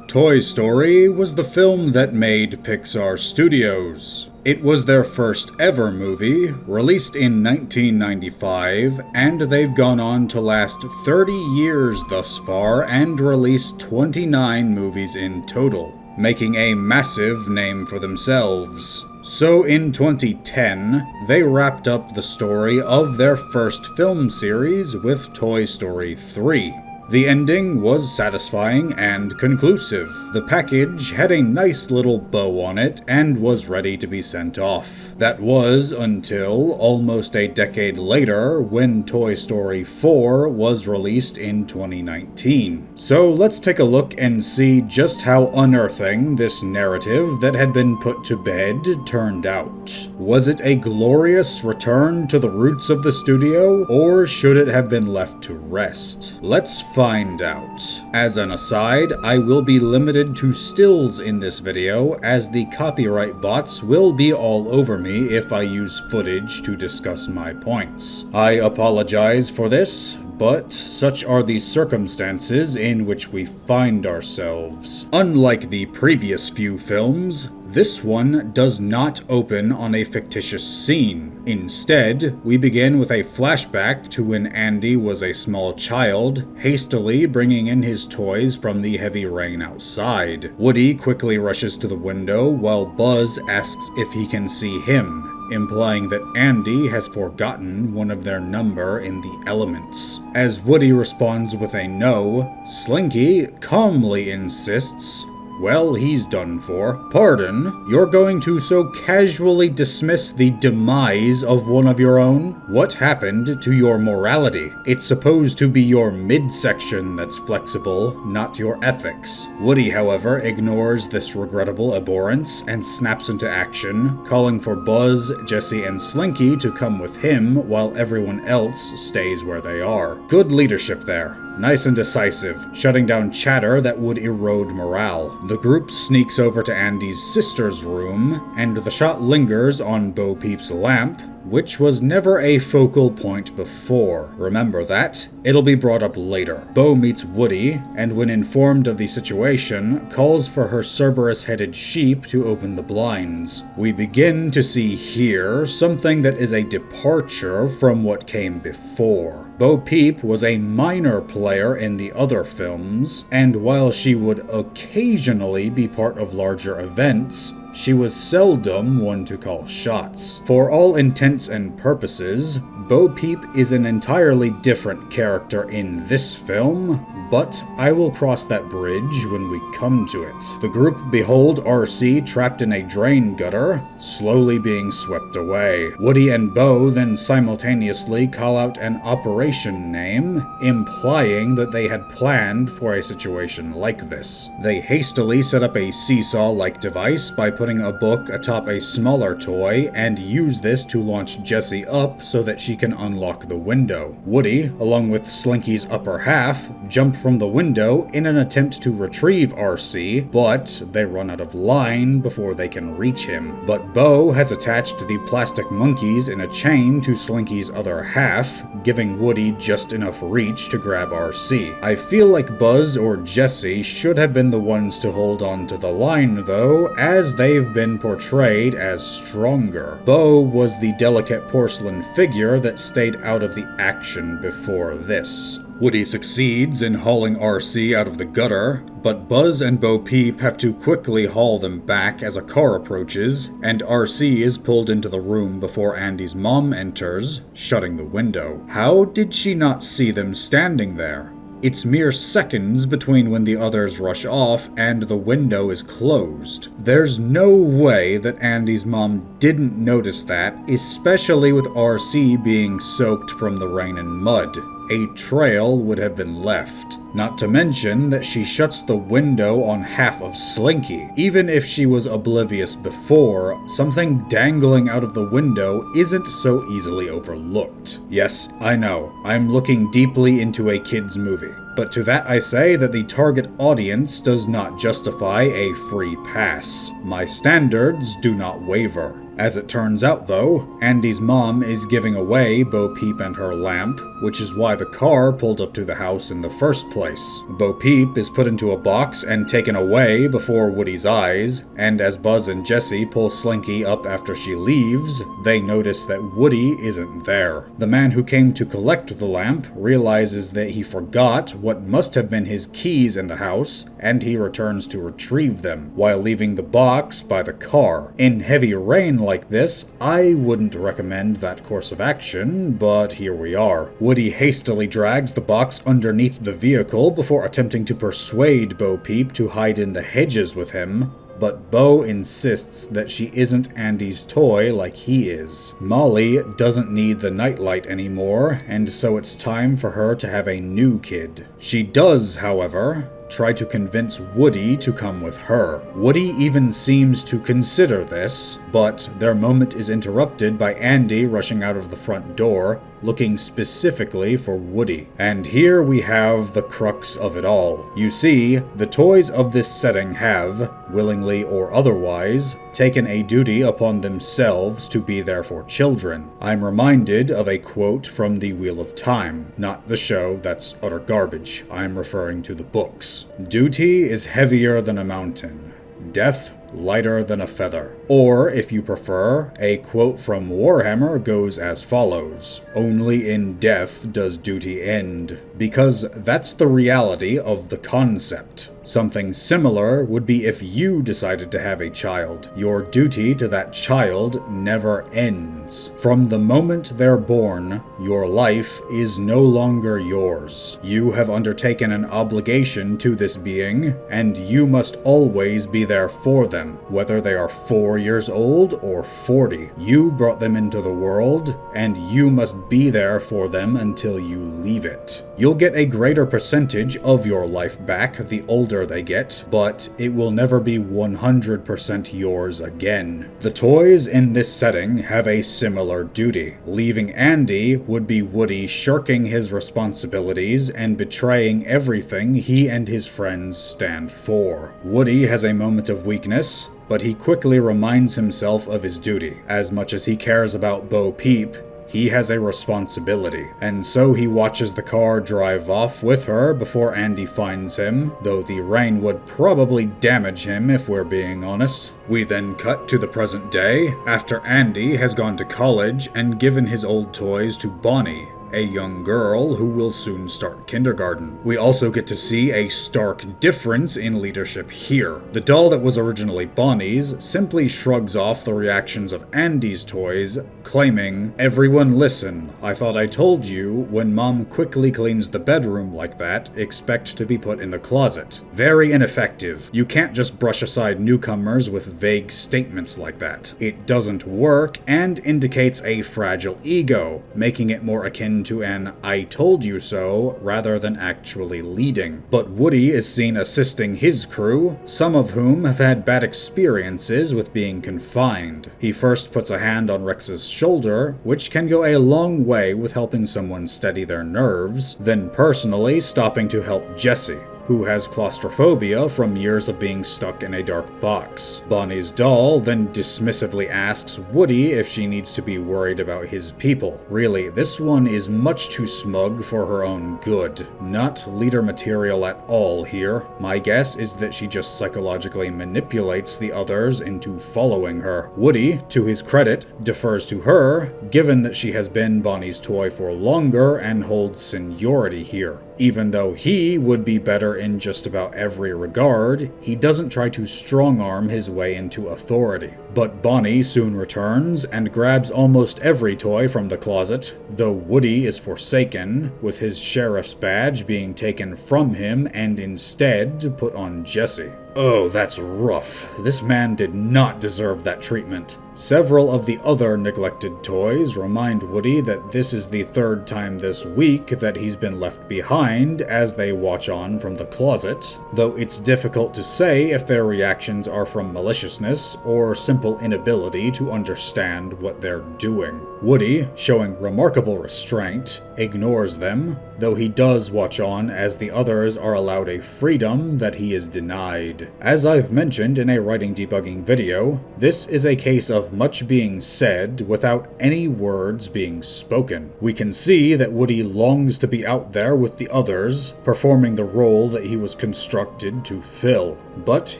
Toy Story was the film that made Pixar Studios. It was their first ever movie, released in 1995, and they've gone on to last 30 years thus far and released 29 movies in total, making a massive name for themselves. So in 2010, they wrapped up the story of their first film series with Toy Story 3. The ending was satisfying and conclusive. The package had a nice little bow on it and was ready to be sent off. That was until almost a decade later when Toy Story 4 was released in 2019. So let's take a look and see just how unearthing this narrative that had been put to bed turned out. Was it a glorious return to the roots of the studio, or should it have been left to rest? Let's find out. As an aside, I will be limited to stills in this video, as the copyright bots will be all over me if I use footage to discuss my points. I apologize for this, but such are the circumstances in which we find ourselves. Unlike the previous few films, this one does not open on a fictitious scene. Instead, we begin with a flashback to when Andy was a small child, hastily bringing in his toys from the heavy rain outside. Woody quickly rushes to the window while Buzz asks if he can see him, implying that Andy has forgotten one of their number in the elements. As Woody responds with a no, Slinky calmly insists, well, he's done for. Pardon? You're going to so casually dismiss the demise of one of your own? What happened to your morality? It's supposed to be your midsection that's flexible, not your ethics. Woody, however, ignores this regrettable abhorrence and snaps into action, calling for Buzz, Jessie, and Slinky to come with him while everyone else stays where they are. Good leadership there. Nice and decisive, shutting down chatter that would erode morale. The group sneaks over to Andy's sister's room, and the shot lingers on Bo Peep's lamp, which was never a focal point before. Remember that? It'll be brought up later. Bo meets Woody, and when informed of the situation, calls for her Cerberus-headed sheep to open the blinds. We begin to see here something that is a departure from what came before. Bo Peep was a minor player in the other films, and while she would occasionally be part of larger events, she was seldom one to call shots. For all intents and purposes, Bo Peep is an entirely different character in this film, but I will cross that bridge when we come to it. The group behold RC trapped in a drain gutter, slowly being swept away. Woody and Bo then simultaneously call out an operation name, implying that they had planned for a situation like this. They hastily set up a seesaw-like device by putting a book atop a smaller toy and use this to launch Jessie up so that she can unlock the window. Woody, along with Slinky's upper half, jump from the window in an attempt to retrieve RC, but they run out of line before they can reach him. But Bo has attached the plastic monkeys in a chain to Slinky's other half, giving Woody just enough reach to grab RC. I feel like Buzz or Jessie should have been the ones to hold on to the line though, as they've been portrayed as stronger. Bo was the delicate porcelain figure that stayed out of the action before this. Woody succeeds in hauling RC out of the gutter, but Buzz and Bo Peep have to quickly haul them back as a car approaches, and RC is pulled into the room before Andy's mom enters, shutting the window. How did she not see them standing there? It's mere seconds between when the others rush off and the window is closed. There's no way that Andy's mom didn't notice that, especially with RC being soaked from the rain and mud. A trail would have been left. Not to mention that she shuts the window on half of Slinky. Even if she was oblivious before, something dangling out of the window isn't so easily overlooked. Yes, I know, I'm looking deeply into a kid's movie. But to that I say that the target audience does not justify a free pass. My standards do not waver. As it turns out though, Andy's mom is giving away Bo Peep and her lamp, which is why the car pulled up to the house in the first place. Bo Peep is put into a box and taken away before Woody's eyes, and as Buzz and Jessie pull Slinky up after she leaves, they notice that Woody isn't there. The man who came to collect the lamp realizes that he forgot what must have been his keys in the house, and he returns to retrieve them, while leaving the box by the car. In heavy rain like this, I wouldn't recommend that course of action, but here we are. Woody hastily drags the box underneath the vehicle before attempting to persuade Bo Peep to hide in the hedges with him, but Bo insists that she isn't Andy's toy like he is. Molly doesn't need the nightlight anymore, and so it's time for her to have a new kid. She does, however, try to convince Woody to come with her. Woody even seems to consider this, but their moment is interrupted by Andy rushing out of the front door, looking specifically for Woody. And here we have the crux of it all. You see, the toys of this setting have, willingly or otherwise, taken a duty upon themselves to be there for children. I'm reminded of a quote from The Wheel of Time, not the show, that's utter garbage. I'm referring to the books. Duty is heavier than a mountain. Death lighter than a feather. Or, if you prefer, a quote from Warhammer goes as follows: "Only in death does duty end," because that's the reality of the concept. Something similar would be if you decided to have a child. Your duty to that child never ends. From the moment they're born, your life is no longer yours. You have undertaken an obligation to this being, and you must always be there for them, whether they are 4 years old or 40. You brought them into the world, and you must be there for them until you leave it. You'll get a greater percentage of your life back the older they get, but it will never be 100% yours again. The toys in this setting have a similar duty. Leaving Andy would be Woody shirking his responsibilities and betraying everything he and his friends stand for. Woody has a moment of weakness, but he quickly reminds himself of his duty. As much as he cares about Bo Peep, he has a responsibility, and so he watches the car drive off with her before Andy finds him, though the rain would probably damage him if we're being honest. We then cut to the present day, after Andy has gone to college and given his old toys to Bonnie, a young girl who will soon start kindergarten. We also get to see a stark difference in leadership here. The doll that was originally Bonnie's simply shrugs off the reactions of Andy's toys, claiming, "Everyone listen, I thought I told you, when Mom quickly cleans the bedroom like that, expect to be put in the closet." Very ineffective. You can't just brush aside newcomers with vague statements like that. It doesn't work and indicates a fragile ego, making it more akin to an "I told you so" rather than actually leading. But Woody is seen assisting his crew, some of whom have had bad experiences with being confined. He first puts a hand on Rex's shoulder, which can go a long way with helping someone steady their nerves, then personally stopping to help Jessie, who has claustrophobia from years of being stuck in a dark box. Bonnie's doll then dismissively asks Woody if she needs to be worried about his people. Really, this one is much too smug for her own good. Not leader material at all here. My guess is that she just psychologically manipulates the others into following her. Woody, to his credit, defers to her, given that she has been Bonnie's toy for longer and holds seniority here. Even though he would be better in just about every regard, he doesn't try to strong-arm his way into authority. But Bonnie soon returns and grabs almost every toy from the closet, though Woody is forsaken, with his sheriff's badge being taken from him and instead put on Jessie. Oh, that's rough. This man did not deserve that treatment. Several of the other neglected toys remind Woody that this is the third time this week that he's been left behind as they watch on from the closet, though it's difficult to say if their reactions are from maliciousness or simple inability to understand what they're doing. Woody, showing remarkable restraint, ignores them, though he does watch on as the others are allowed a freedom that he is denied. Prelude. As I've mentioned in a writing debugging video, this is a case of much being said without any words being spoken. We can see that Woody longs to be out there with the others, performing the role that he was constructed to fill. But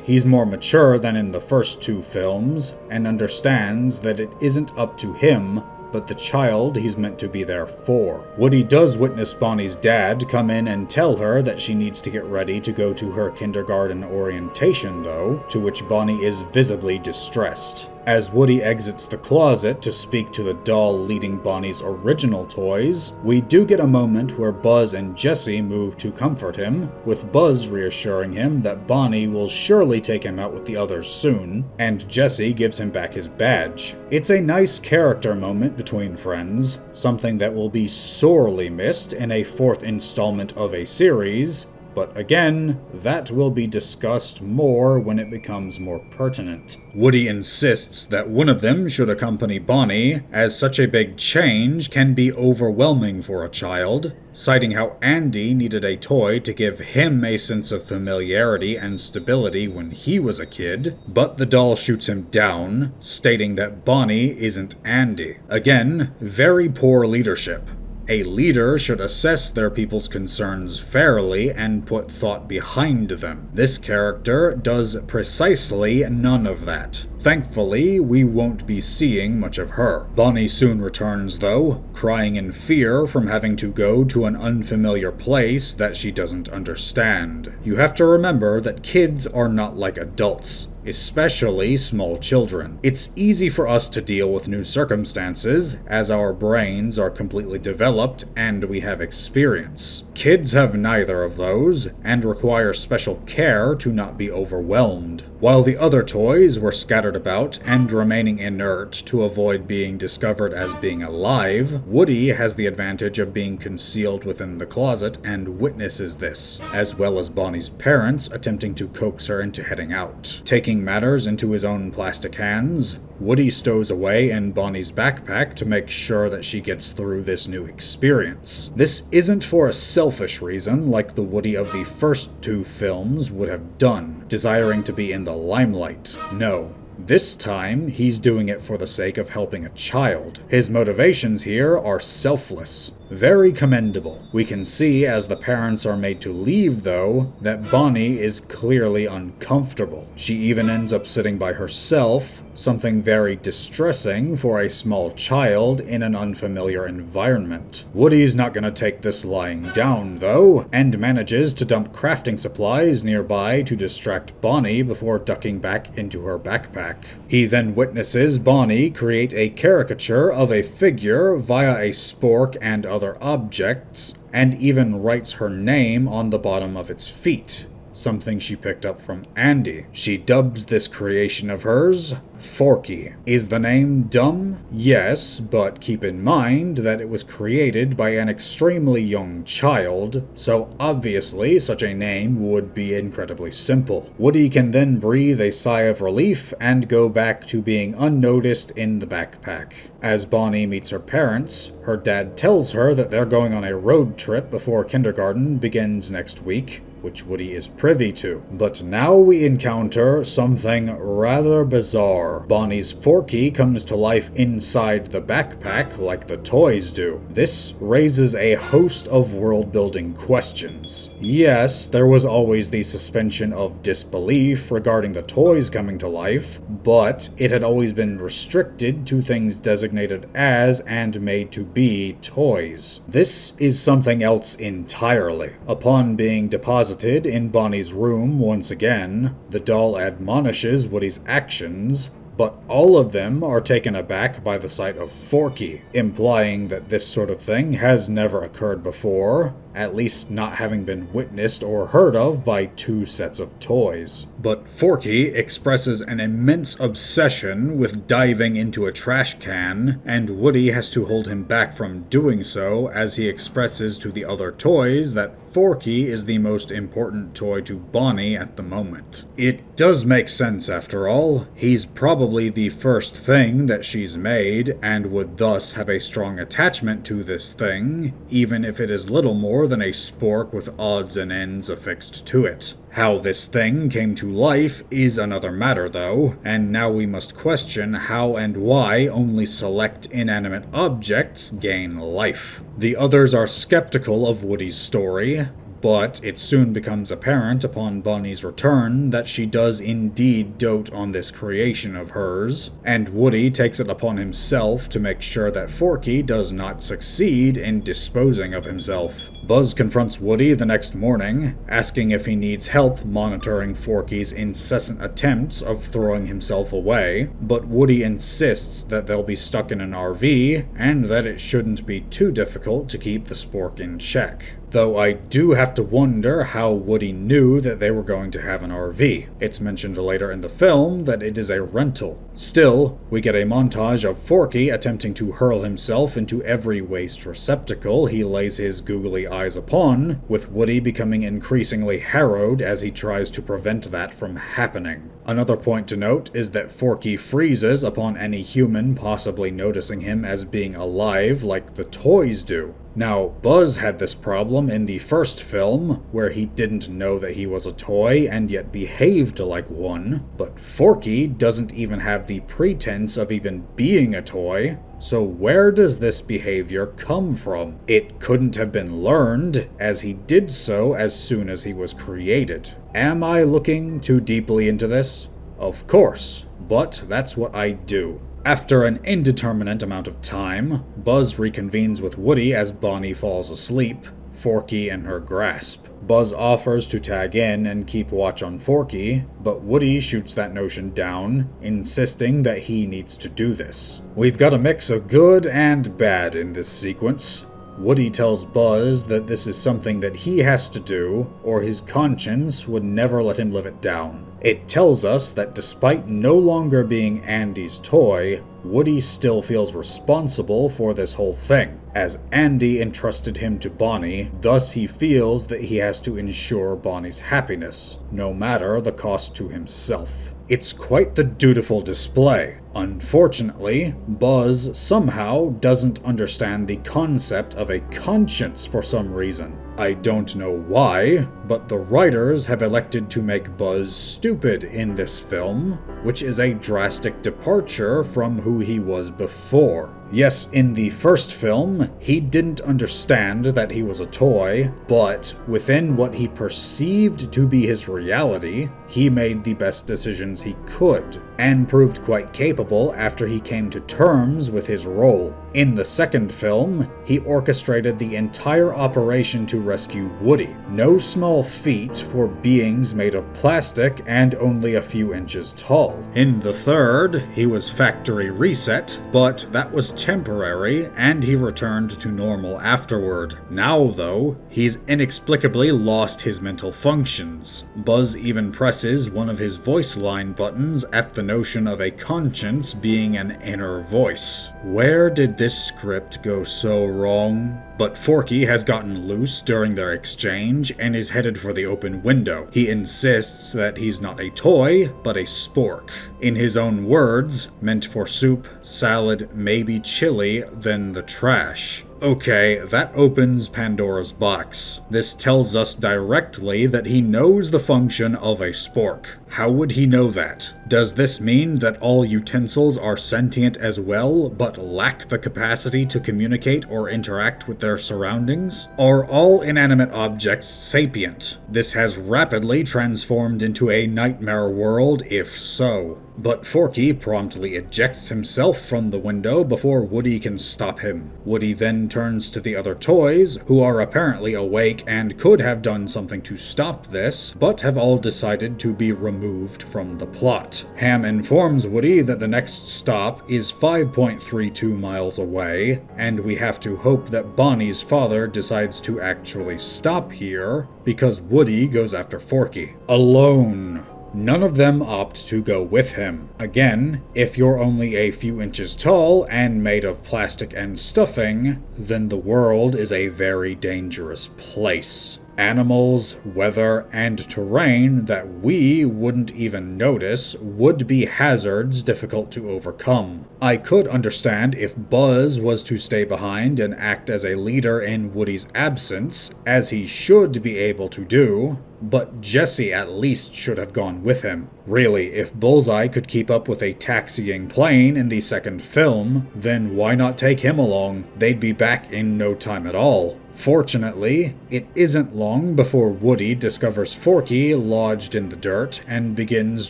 he's more mature than in the first two films, and understands that it isn't up to him, but the child he's meant to be there for. Woody does witness Bonnie's dad come in and tell her that she needs to get ready to go to her kindergarten orientation, though, to which Bonnie is visibly distressed. As Woody exits the closet to speak to the doll leading Bonnie's original toys, we do get a moment where Buzz and Jessie move to comfort him, with Buzz reassuring him that Bonnie will surely take him out with the others soon, and Jessie gives him back his badge. It's a nice character moment between friends, something that will be sorely missed in a fourth installment of a series, but again, that will be discussed more when it becomes more pertinent. Woody insists that one of them should accompany Bonnie, as such a big change can be overwhelming for a child, citing how Andy needed a toy to give him a sense of familiarity and stability when he was a kid, but the doll shoots him down, stating that Bonnie isn't Andy. Again, very poor leadership. A leader should assess their people's concerns fairly and put thought behind them. This character does precisely none of that. Thankfully, we won't be seeing much of her. Bonnie soon returns, though, crying in fear from having to go to an unfamiliar place that she doesn't understand. You have to remember that kids are not like adults, especially small children. It's easy for us to deal with new circumstances, as our brains are completely developed and we have experience. Kids have neither of those, and require special care to not be overwhelmed. While the other toys were scattered about and remaining inert to avoid being discovered as being alive, Woody has the advantage of being concealed within the closet and witnesses this, as well as Bonnie's parents attempting to coax her into heading out. Taking matters into his own plastic hands, Woody stows away in Bonnie's backpack to make sure that she gets through this new experience. This isn't for a selfish reason like the Woody of the first two films would have done, desiring to be in the limelight. No. This time, he's doing it for the sake of helping a child. His motivations here are selfless. Very commendable. We can see as the parents are made to leave, though, that Bonnie is clearly uncomfortable. She even ends up sitting by herself, something very distressing for a small child in an unfamiliar environment. Woody's not gonna take this lying down, though, and manages to dump crafting supplies nearby to distract Bonnie before ducking back into her backpack. He then witnesses Bonnie create a caricature of a figure via a spork and other objects, and even writes her name on the bottom of its feet, something she picked up from Andy. She dubs this creation of hers Forky. Is the name dumb? Yes, but keep in mind that it was created by an extremely young child, so obviously such a name would be incredibly simple. Woody can then breathe a sigh of relief and go back to being unnoticed in the backpack. As Bonnie meets her parents, her dad tells her that they're going on a road trip before kindergarten begins next week, which Woody is privy to. But now we encounter something rather bizarre. Bonnie's Forky comes to life inside the backpack like the toys do. This raises a host of world-building questions. Yes, there was always the suspension of disbelief regarding the toys coming to life, but it had always been restricted to things designated as and made to be toys. This is something else entirely. Upon being deposited in Bonnie's room once again, the doll admonishes Woody's actions, but all of them are taken aback by the sight of Forky, implying that this sort of thing has never occurred before, at least not having been witnessed or heard of by two sets of toys. But Forky expresses an immense obsession with diving into a trash can, and Woody has to hold him back from doing so as he expresses to the other toys that Forky is the most important toy to Bonnie at the moment. It does make sense after all. He's probably the first thing that she's made, and would thus have a strong attachment to this thing, even if it is little more than a spork with odds and ends affixed to it. How this thing came to life is another matter though, and now we must question how and why only select inanimate objects gain life. The others are skeptical of Woody's story, but it soon becomes apparent upon Bonnie's return that she does indeed dote on this creation of hers, and Woody takes it upon himself to make sure that Forky does not succeed in disposing of himself. Buzz confronts Woody the next morning, asking if he needs help monitoring Forky's incessant attempts of throwing himself away, but Woody insists that they'll be stuck in an RV, and that it shouldn't be too difficult to keep the spork in check. Though I do have to wonder how Woody knew that they were going to have an RV. It's mentioned later in the film that it is a rental. Still, we get a montage of Forky attempting to hurl himself into every waste receptacle he lays his googly eyes upon, with Woody becoming increasingly harrowed as he tries to prevent that from happening. Another point to note is that Forky freezes upon any human possibly noticing him as being alive like the toys do. Now, Buzz had this problem in the first film, where he didn't know that he was a toy and yet behaved like one, but Forky doesn't even have the pretense of even being a toy. So where does this behavior come from? It couldn't have been learned, as he did so as soon as he was created. Am I looking too deeply into this? Of course, but that's what I do. After an indeterminate amount of time, Buzz reconvenes with Woody as Bonnie falls asleep, Forky in her grasp. Buzz offers to tag in and keep watch on Forky, but Woody shoots that notion down, insisting that he needs to do this. We've got a mix of good and bad in this sequence. Woody tells Buzz that this is something that he has to do, or his conscience would never let him live it down. It tells us that despite no longer being Andy's toy, Woody still feels responsible for this whole thing, as Andy entrusted him to Bonnie, thus he feels that he has to ensure Bonnie's happiness, no matter the cost to himself. It's quite the dutiful display. Unfortunately, Buzz somehow doesn't understand the concept of a conscience for some reason. I don't know why, but the writers have elected to make Buzz stupid in this film, which is a drastic departure from who he was before. Yes, in the first film, he didn't understand that he was a toy, but within what he perceived to be his reality, he made the best decisions he could, and proved quite capable after he came to terms with his role. In the second film, he orchestrated the entire operation to rescue Woody. No small feat for beings made of plastic and only a few inches tall. In the third, he was factory reset, but that was temporary, and he returned to normal afterward. Now, though, he's inexplicably lost his mental functions. Buzz even presses one of his voice line buttons at the notion of a conscience being an inner voice. Where did this script go so wrong? But Forky has gotten loose during their exchange and is headed for the open window. He insists that he's not a toy, but a spork. In his own words, meant for soup, salad, maybe chili, then the trash. Okay, that opens Pandora's box. This tells us directly that he knows the function of a spork. How would he know that? Does this mean that all utensils are sentient as well, but lack the capacity to communicate or interact with their surroundings? Are all inanimate objects sapient? This has rapidly transformed into a nightmare world if so. But Forky promptly ejects himself from the window before Woody can stop him. Woody then turns to the other toys, who are apparently awake and could have done something to stop this, but have all decided to be removed from the plot. Ham informs Woody that the next stop is 5.32 miles away, and we have to hope that Bonnie's father decides to actually stop here, because Woody goes after Forky. Alone. None of them opt to go with him. Again, if you're only a few inches tall and made of plastic and stuffing, then the world is a very dangerous place. Animals, weather, and terrain that we wouldn't even notice would be hazards difficult to overcome. I could understand if Buzz was to stay behind and act as a leader in Woody's absence, as he should be able to do, but Jesse at least should have gone with him. Really, if Bullseye could keep up with a taxiing plane in the second film, then why not take him along? They'd be back in no time at all. Fortunately, it isn't long before Woody discovers Forky lodged in the dirt and begins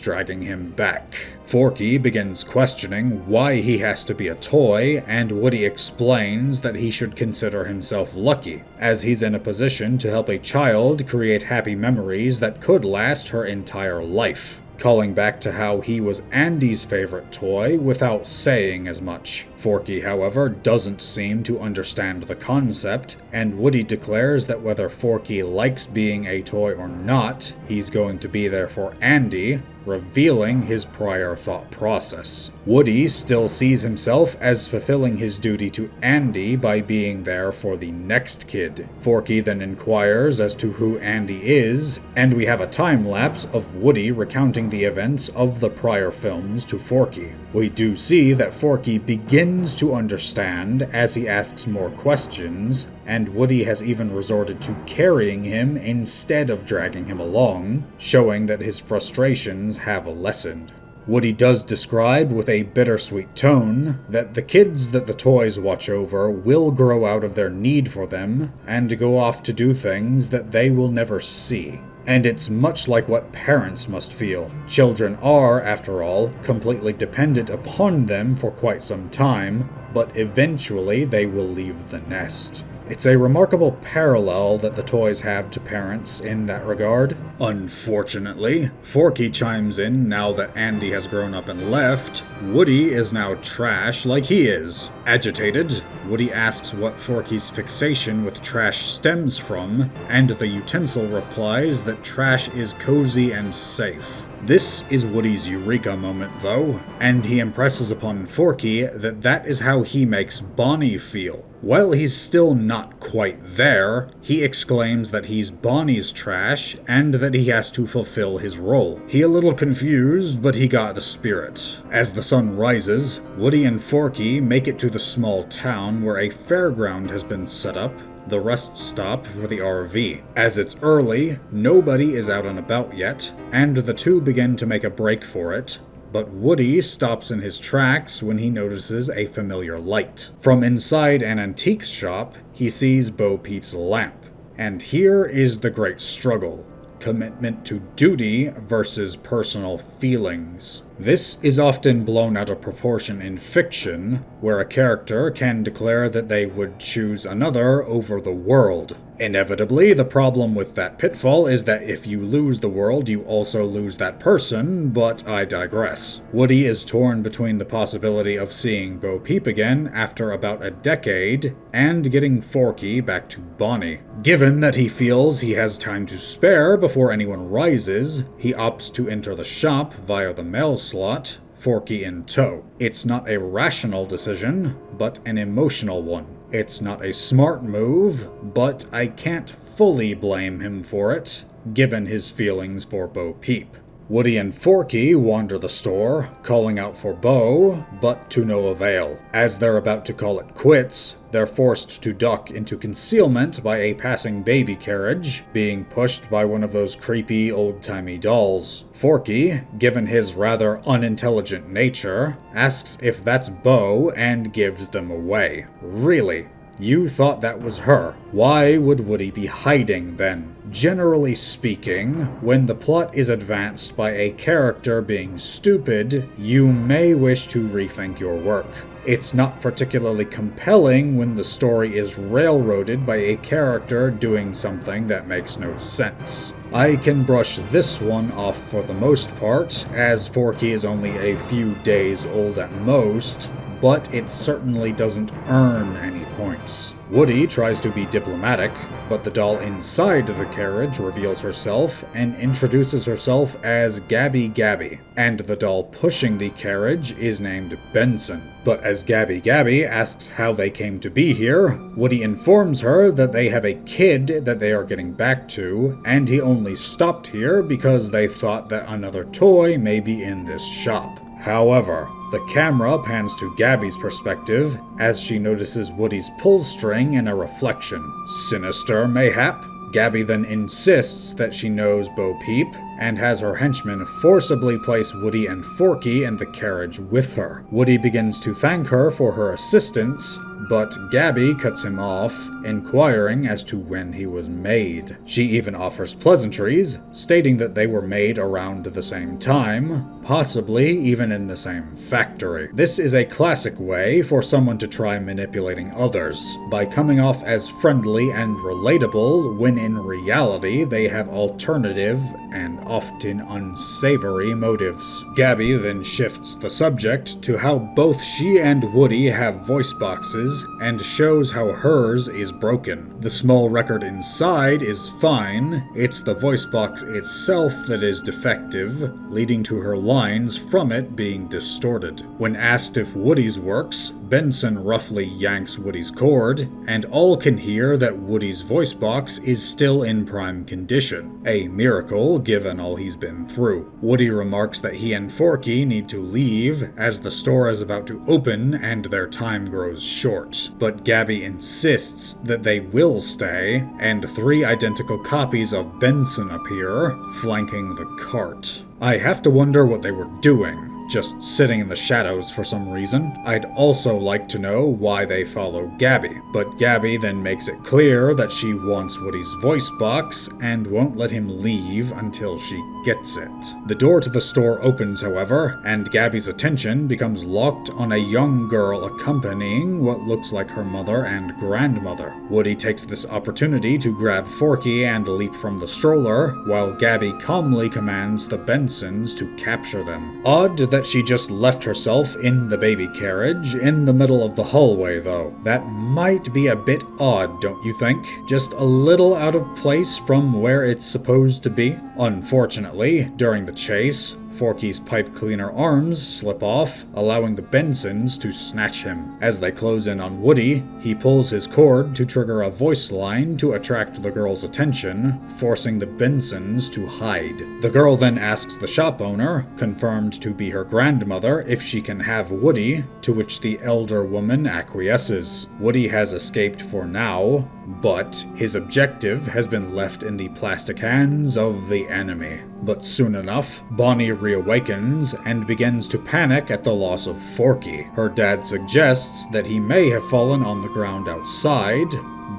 dragging him back. Forky begins questioning why he has to be a toy, and Woody explains that he should consider himself lucky, as he's in a position to help a child create happy memories that could last her entire life, calling back to how he was Andy's favorite toy without saying as much. Forky, however, doesn't seem to understand the concept, and Woody declares that whether Forky likes being a toy or not, he's going to be there for Andy, revealing his prior thought process. Woody still sees himself as fulfilling his duty to Andy by being there for the next kid. Forky then inquires as to who Andy is, and we have a time-lapse of Woody recounting the events of the prior films to Forky. We do see that Forky begins to understand as he asks more questions, and Woody has even resorted to carrying him instead of dragging him along, showing that his frustrations have lessened. Woody does describe with a bittersweet tone that the kids that the toys watch over will grow out of their need for them and go off to do things that they will never see. And it's much like what parents must feel. Children are, after all, completely dependent upon them for quite some time, but eventually they will leave the nest. It's a remarkable parallel that the toys have to parents in that regard. Unfortunately, Forky chimes in now that Andy has grown up and left. Woody is now trash like he is. Agitated, Woody asks what Forky's fixation with trash stems from, and the utensil replies that trash is cozy and safe. This is Woody's eureka moment, though, and he impresses upon Forky that that is how he makes Bonnie feel. While he's still not quite there, he exclaims that he's Bonnie's trash and that he has to fulfill his role. He a little confused, but he got the spirit. As the sun rises, Woody and Forky make it to the small town where a fairground has been set up, the rest stop for the RV. As it's early, nobody is out and about yet, and the two begin to make a break for it, but Woody stops in his tracks when he notices a familiar light. From inside an antiques shop, he sees Bo Peep's lamp. And here is the great struggle: commitment to duty versus personal feelings. This is often blown out of proportion in fiction, where a character can declare that they would choose another over the world. Inevitably, the problem with that pitfall is that if you lose the world, you also lose that person, but I digress. Woody is torn between the possibility of seeing Bo Peep again after about a decade, and getting Forky back to Bonnie. Given that he feels he has time to spare before anyone rises, he opts to enter the shop via the mail slot, Forky in tow. It's not a rational decision, but an emotional one. It's not a smart move, but I can't fully blame him for it, given his feelings for Bo Peep. Woody and Forky wander the store, calling out for Bo, but to no avail. As they're about to call it quits, they're forced to duck into concealment by a passing baby carriage, being pushed by one of those creepy old-timey dolls. Forky, given his rather unintelligent nature, asks if that's Bo and gives them away. Really? You thought that was her. Why would Woody be hiding then? Generally speaking, when the plot is advanced by a character being stupid, you may wish to rethink your work. It's not particularly compelling when the story is railroaded by a character doing something that makes no sense. I can brush this one off for the most part, as Forky is only a few days old at most, but it certainly doesn't earn any points. Woody tries to be diplomatic, but the doll inside the carriage reveals herself and introduces herself as Gabby Gabby, and the doll pushing the carriage is named Benson. But as Gabby Gabby asks how they came to be here, Woody informs her that they have a kid that they are getting back to, and he only stopped here because they thought that another toy may be in this shop. However, the camera pans to Gabby's perspective as she notices Woody's pull string in a reflection. Sinister, mayhap? Gabby then insists that she knows Bo Peep and has her henchmen forcibly place Woody and Forky in the carriage with her. Woody begins to thank her for her assistance, but Gabby cuts him off, inquiring as to when he was made. She even offers pleasantries, stating that they were made around the same time, possibly even in the same factory. This is a classic way for someone to try manipulating others, by coming off as friendly and relatable when in reality they have alternative and often unsavory motives. Gabby then shifts the subject to how both she and Woody have voice boxes and shows how hers is broken. The small record inside is fine, it's the voice box itself that is defective, leading to her lines from it being distorted. When asked if Woody's works, Benson roughly yanks Woody's cord, and all can hear that Woody's voice box is still in prime condition, a miracle given all he's been through. Woody remarks that he and Forky need to leave as the store is about to open and their time grows short, but Gabby insists that they will stay, and 3 identical copies of Benson appear, flanking the cart. I have to wonder what they were doing. Just sitting in the shadows for some reason. I'd also like to know why they follow Gabby, but Gabby then makes it clear that she wants Woody's voice box and won't let him leave until she gets it. The door to the store opens, however, and Gabby's attention becomes locked on a young girl accompanying what looks like her mother and grandmother. Woody takes this opportunity to grab Forky and leap from the stroller, while Gabby calmly commands the Bensons to capture them. Odd that she just left herself in the baby carriage in the middle of the hallway, though. That might be a bit odd, don't you think? Just a little out of place from where it's supposed to be. Unfortunately, during the chase, Forky's pipe cleaner arms slip off, allowing the Bensons to snatch him. As they close in on Woody, he pulls his cord to trigger a voice line to attract the girl's attention, forcing the Bensons to hide. The girl then asks the shop owner, confirmed to be her grandmother, if she can have Woody, to which the elder woman acquiesces. Woody has escaped for now, but his objective has been left in the plastic hands of the enemy. But soon enough, Bonnie reawakens and begins to panic at the loss of Forky. Her dad suggests that he may have fallen on the ground outside,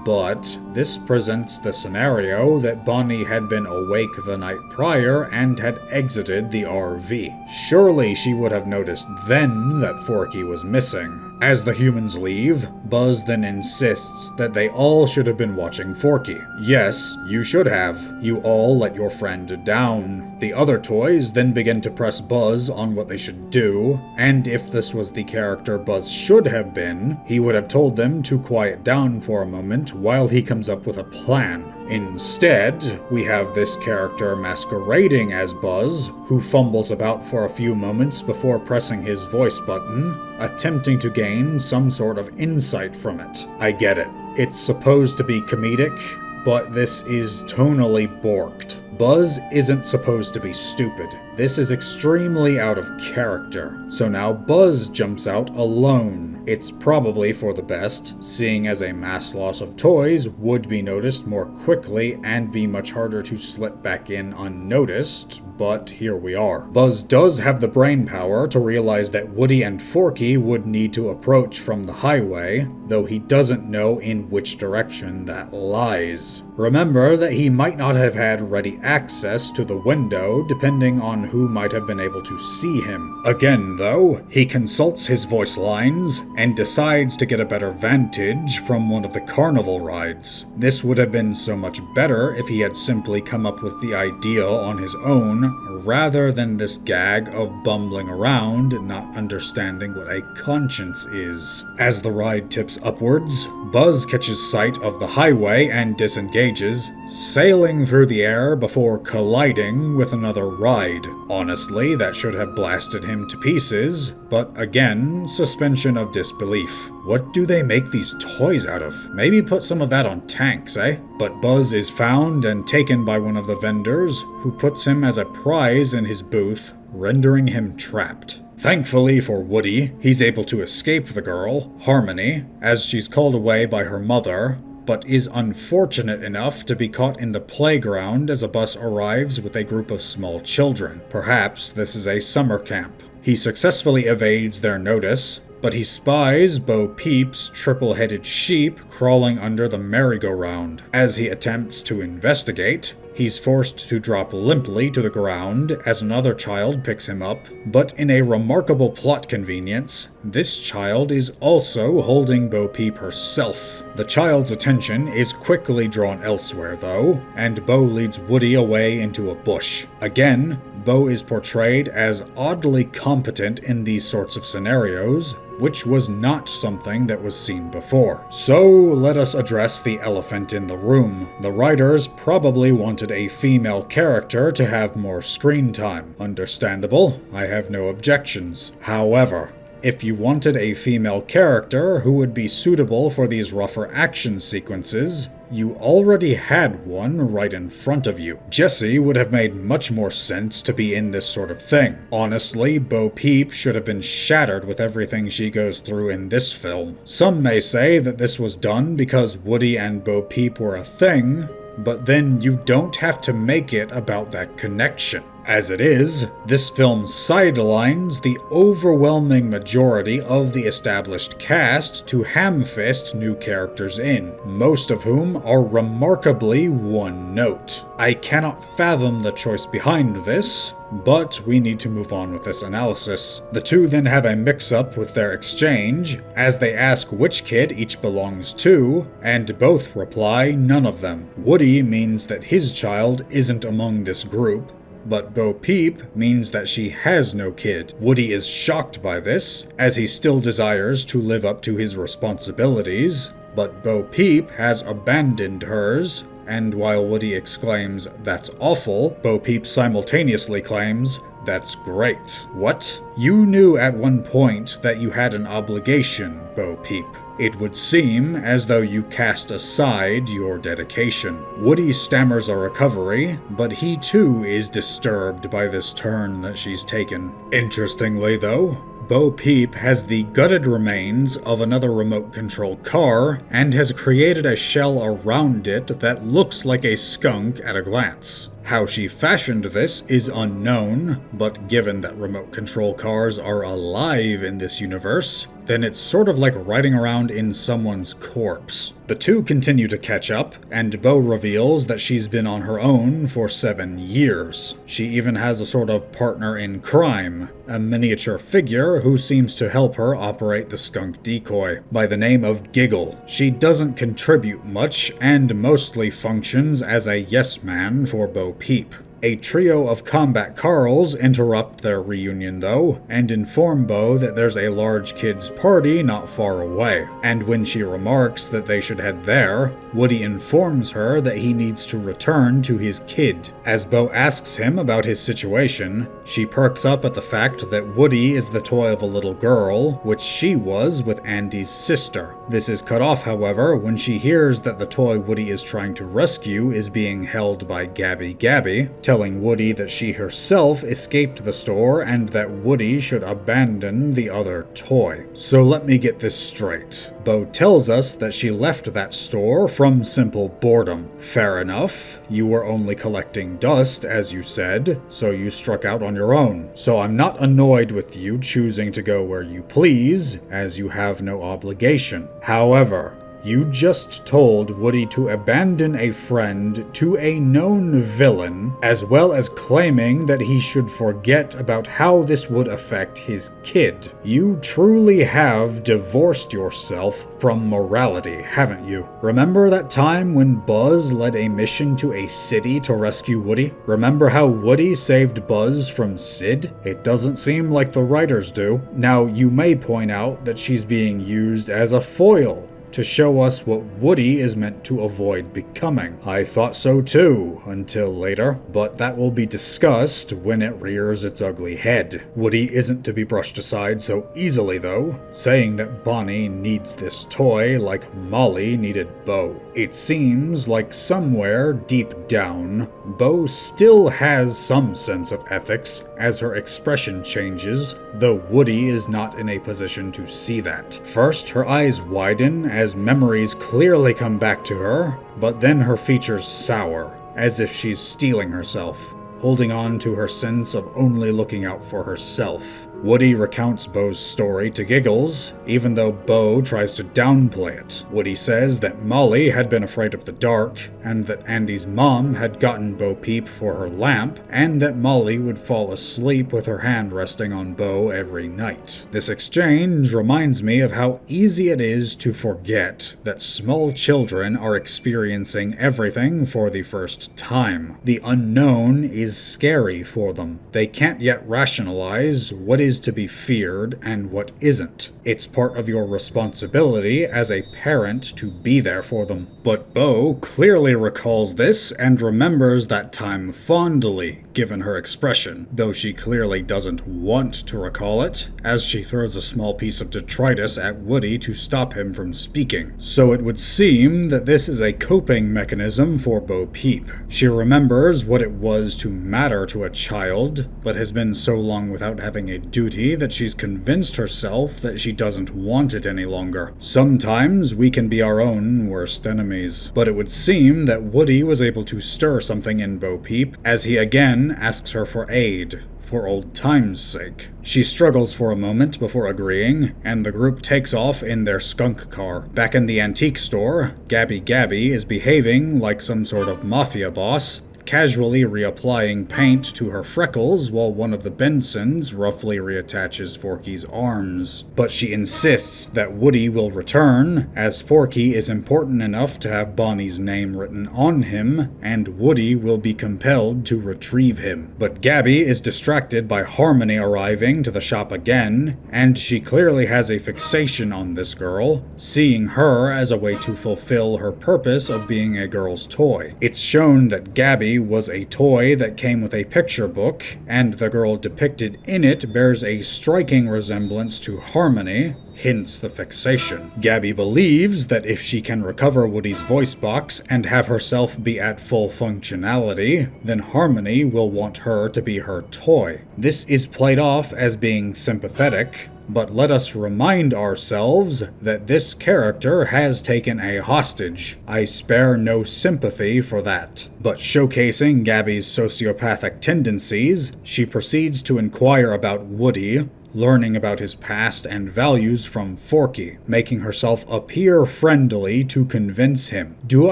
but this presents the scenario that Bonnie had been awake the night prior and had exited the RV. Surely she would have noticed then that Forky was missing. As the humans leave, Buzz then insists that they all should have been watching Forky. Yes, you should have. You all let your friend down. The other toys then begin to press Buzz on what they should do, and if this was the character Buzz should have been, he would have told them to quiet down for a moment while he comes up with a plan. Instead, we have this character masquerading as Buzz, who fumbles about for a few moments before pressing his voice button, attempting to gain some sort of insight from it. I get it. It's supposed to be comedic, but this is tonally borked. Buzz isn't supposed to be stupid. This is extremely out of character. So now Buzz jumps out alone. It's probably for the best, seeing as a mass loss of toys would be noticed more quickly and be much harder to slip back in unnoticed, but here we are. Buzz does have the brain power to realize that Woody and Forky would need to approach from the highway, though he doesn't know in which direction that lies. Remember that he might not have had ready access to the window depending on who might have been able to see him. Again, though, he consults his voice lines and decides to get a better vantage from one of the carnival rides. This would have been so much better if he had simply come up with the idea on his own, rather than this gag of bumbling around, not understanding what a conscience is. As the ride tips upwards, Buzz catches sight of the highway and disengages, sailing through the air before colliding with another ride. Honestly, that should have blasted him to pieces, but again, suspension of disbelief. What do they make these toys out of? Maybe put some of that on tanks, eh? But Buzz is found and taken by one of the vendors, who puts him as a prize in his booth, rendering him trapped. Thankfully for Woody, he's able to escape the girl, Harmony, as she's called away by her mother, but is unfortunate enough to be caught in the playground as a bus arrives with a group of small children. Perhaps this is a summer camp. He successfully evades their notice, but he spies Bo Peep's triple-headed sheep crawling under the merry-go-round. As he attempts to investigate, he's forced to drop limply to the ground as another child picks him up, but in a remarkable plot convenience, this child is also holding Bo Peep herself. The child's attention is quickly drawn elsewhere, though, and Bo leads Woody away into a bush. Again, Bo is portrayed as oddly competent in these sorts of scenarios, which was not something that was seen before. So let us address the elephant in the room. The writers probably wanted a female character to have more screen time. Understandable, I have no objections. However, if you wanted a female character who would be suitable for these rougher action sequences, you already had one right in front of you. Jessie would have made much more sense to be in this sort of thing. Honestly, Bo Peep should have been shattered with everything she goes through in this film. Some may say that this was done because Woody and Bo Peep were a thing, but then you don't have to make it about that connection. As it is, this film sidelines the overwhelming majority of the established cast to ham-fist new characters in, most of whom are remarkably one-note. I cannot fathom the choice behind this, but we need to move on with this analysis. The two then have a mix-up with their exchange, as they ask which kid each belongs to, and both reply none of them. Woody means that his child isn't among this group, but Bo Peep means that she has no kid. Woody is shocked by this, as he still desires to live up to his responsibilities, but Bo Peep has abandoned hers, and while Woody exclaims, "That's awful," Bo Peep simultaneously claims, "That's great." What? You knew at one point that you had an obligation, Bo Peep. It would seem as though you cast aside your dedication. Woody stammers a recovery, but he too is disturbed by this turn that she's taken. Interestingly though, Bo Peep has the gutted remains of another remote control car and has created a shell around it that looks like a skunk at a glance. How she fashioned this is unknown, but given that remote control cars are alive in this universe, then it's sort of like riding around in someone's corpse. The two continue to catch up, and Bo reveals that she's been on her own for 7 years. She even has a sort of partner in crime, a miniature figure who seems to help her operate the skunk decoy, by the name of Giggle. She doesn't contribute much, and mostly functions as a yes-man for Bo Peep. A trio of combat Carls interrupt their reunion though, and inform Bo that there's a large kids' party not far away. And when she remarks that they should head there, Woody informs her that he needs to return to his kid. As Bo asks him about his situation, she perks up at the fact that Woody is the toy of a little girl, which she was with Andy's sister. This is cut off, however, when she hears that the toy Woody is trying to rescue is being held by Gabby Gabby, telling Woody that she herself escaped the store and that Woody should abandon the other toy. So let me get this straight. Bo tells us that she left that store from simple boredom. Fair enough, you were only collecting dust, as you said, so you struck out on your own. So I'm not annoyed with you choosing to go where you please, as you have no obligation. However, You just told Woody to abandon a friend to a known villain, as well as claiming that he should forget about how this would affect his kid. You truly have divorced yourself from morality, haven't you? Remember that time when Buzz led a mission to a city to rescue Woody? Remember how Woody saved Buzz from Sid? It doesn't seem like the writers do. Now, you may point out that she's being used as a foil to show us what Woody is meant to avoid becoming. I thought so too, until later, but that will be discussed when it rears its ugly head. Woody isn't to be brushed aside so easily though, saying that Bonnie needs this toy like Molly needed Bo. It seems like somewhere deep down, Bo still has some sense of ethics as her expression changes, though Woody is not in a position to see that. First, her eyes widen as memories clearly come back to her, but then her features sour, as if she's steeling herself, holding on to her sense of only looking out for herself. Woody recounts Bo's story to giggles, even though Bo tries to downplay it. Woody says that Molly had been afraid of the dark, and that Andy's mom had gotten Bo Peep for her lamp, and that Molly would fall asleep with her hand resting on Bo every night. This exchange reminds me of how easy it is to forget that small children are experiencing everything for the first time. The unknown is scary for them. They can't yet rationalize what is to be feared and what isn't. It's part of your responsibility as a parent to be there for them. But Bo clearly recalls this and remembers that time fondly, given her expression, though she clearly doesn't want to recall it, as she throws a small piece of detritus at Woody to stop him from speaking. So it would seem that this is a coping mechanism for Bo Peep. She remembers what it was to matter to a child, but has been so long without having a duty that she's convinced herself that she doesn't want it any longer. Sometimes we can be our own worst enemies, but it would seem that Woody was able to stir something in Bo Peep as he again asks her for aid, for old time's sake. She struggles for a moment before agreeing, and the group takes off in their skunk car. Back in the antique store, Gabby is behaving like some sort of mafia boss, casually reapplying paint to her freckles while one of the Bensons roughly reattaches Forky's arms. But she insists that Woody will return, as Forky is important enough to have Bonnie's name written on him, and Woody will be compelled to retrieve him. But Gabby is distracted by Harmony arriving to the shop again, and she clearly has a fixation on this girl, seeing her as a way to fulfill her purpose of being a girl's toy. It's shown that Gabby was a toy that came with a picture book, and the girl depicted in it bears a striking resemblance to Harmony, hence the fixation. Gabby believes that if she can recover Woody's voice box and have herself be at full functionality, then Harmony will want her to be her toy. This is played off as being sympathetic, but let us remind ourselves that this character has taken a hostage. I spare no sympathy for that. But showcasing Gabby's sociopathic tendencies, she proceeds to inquire about Woody, learning about his past and values from Forky, making herself appear friendly to convince him. Do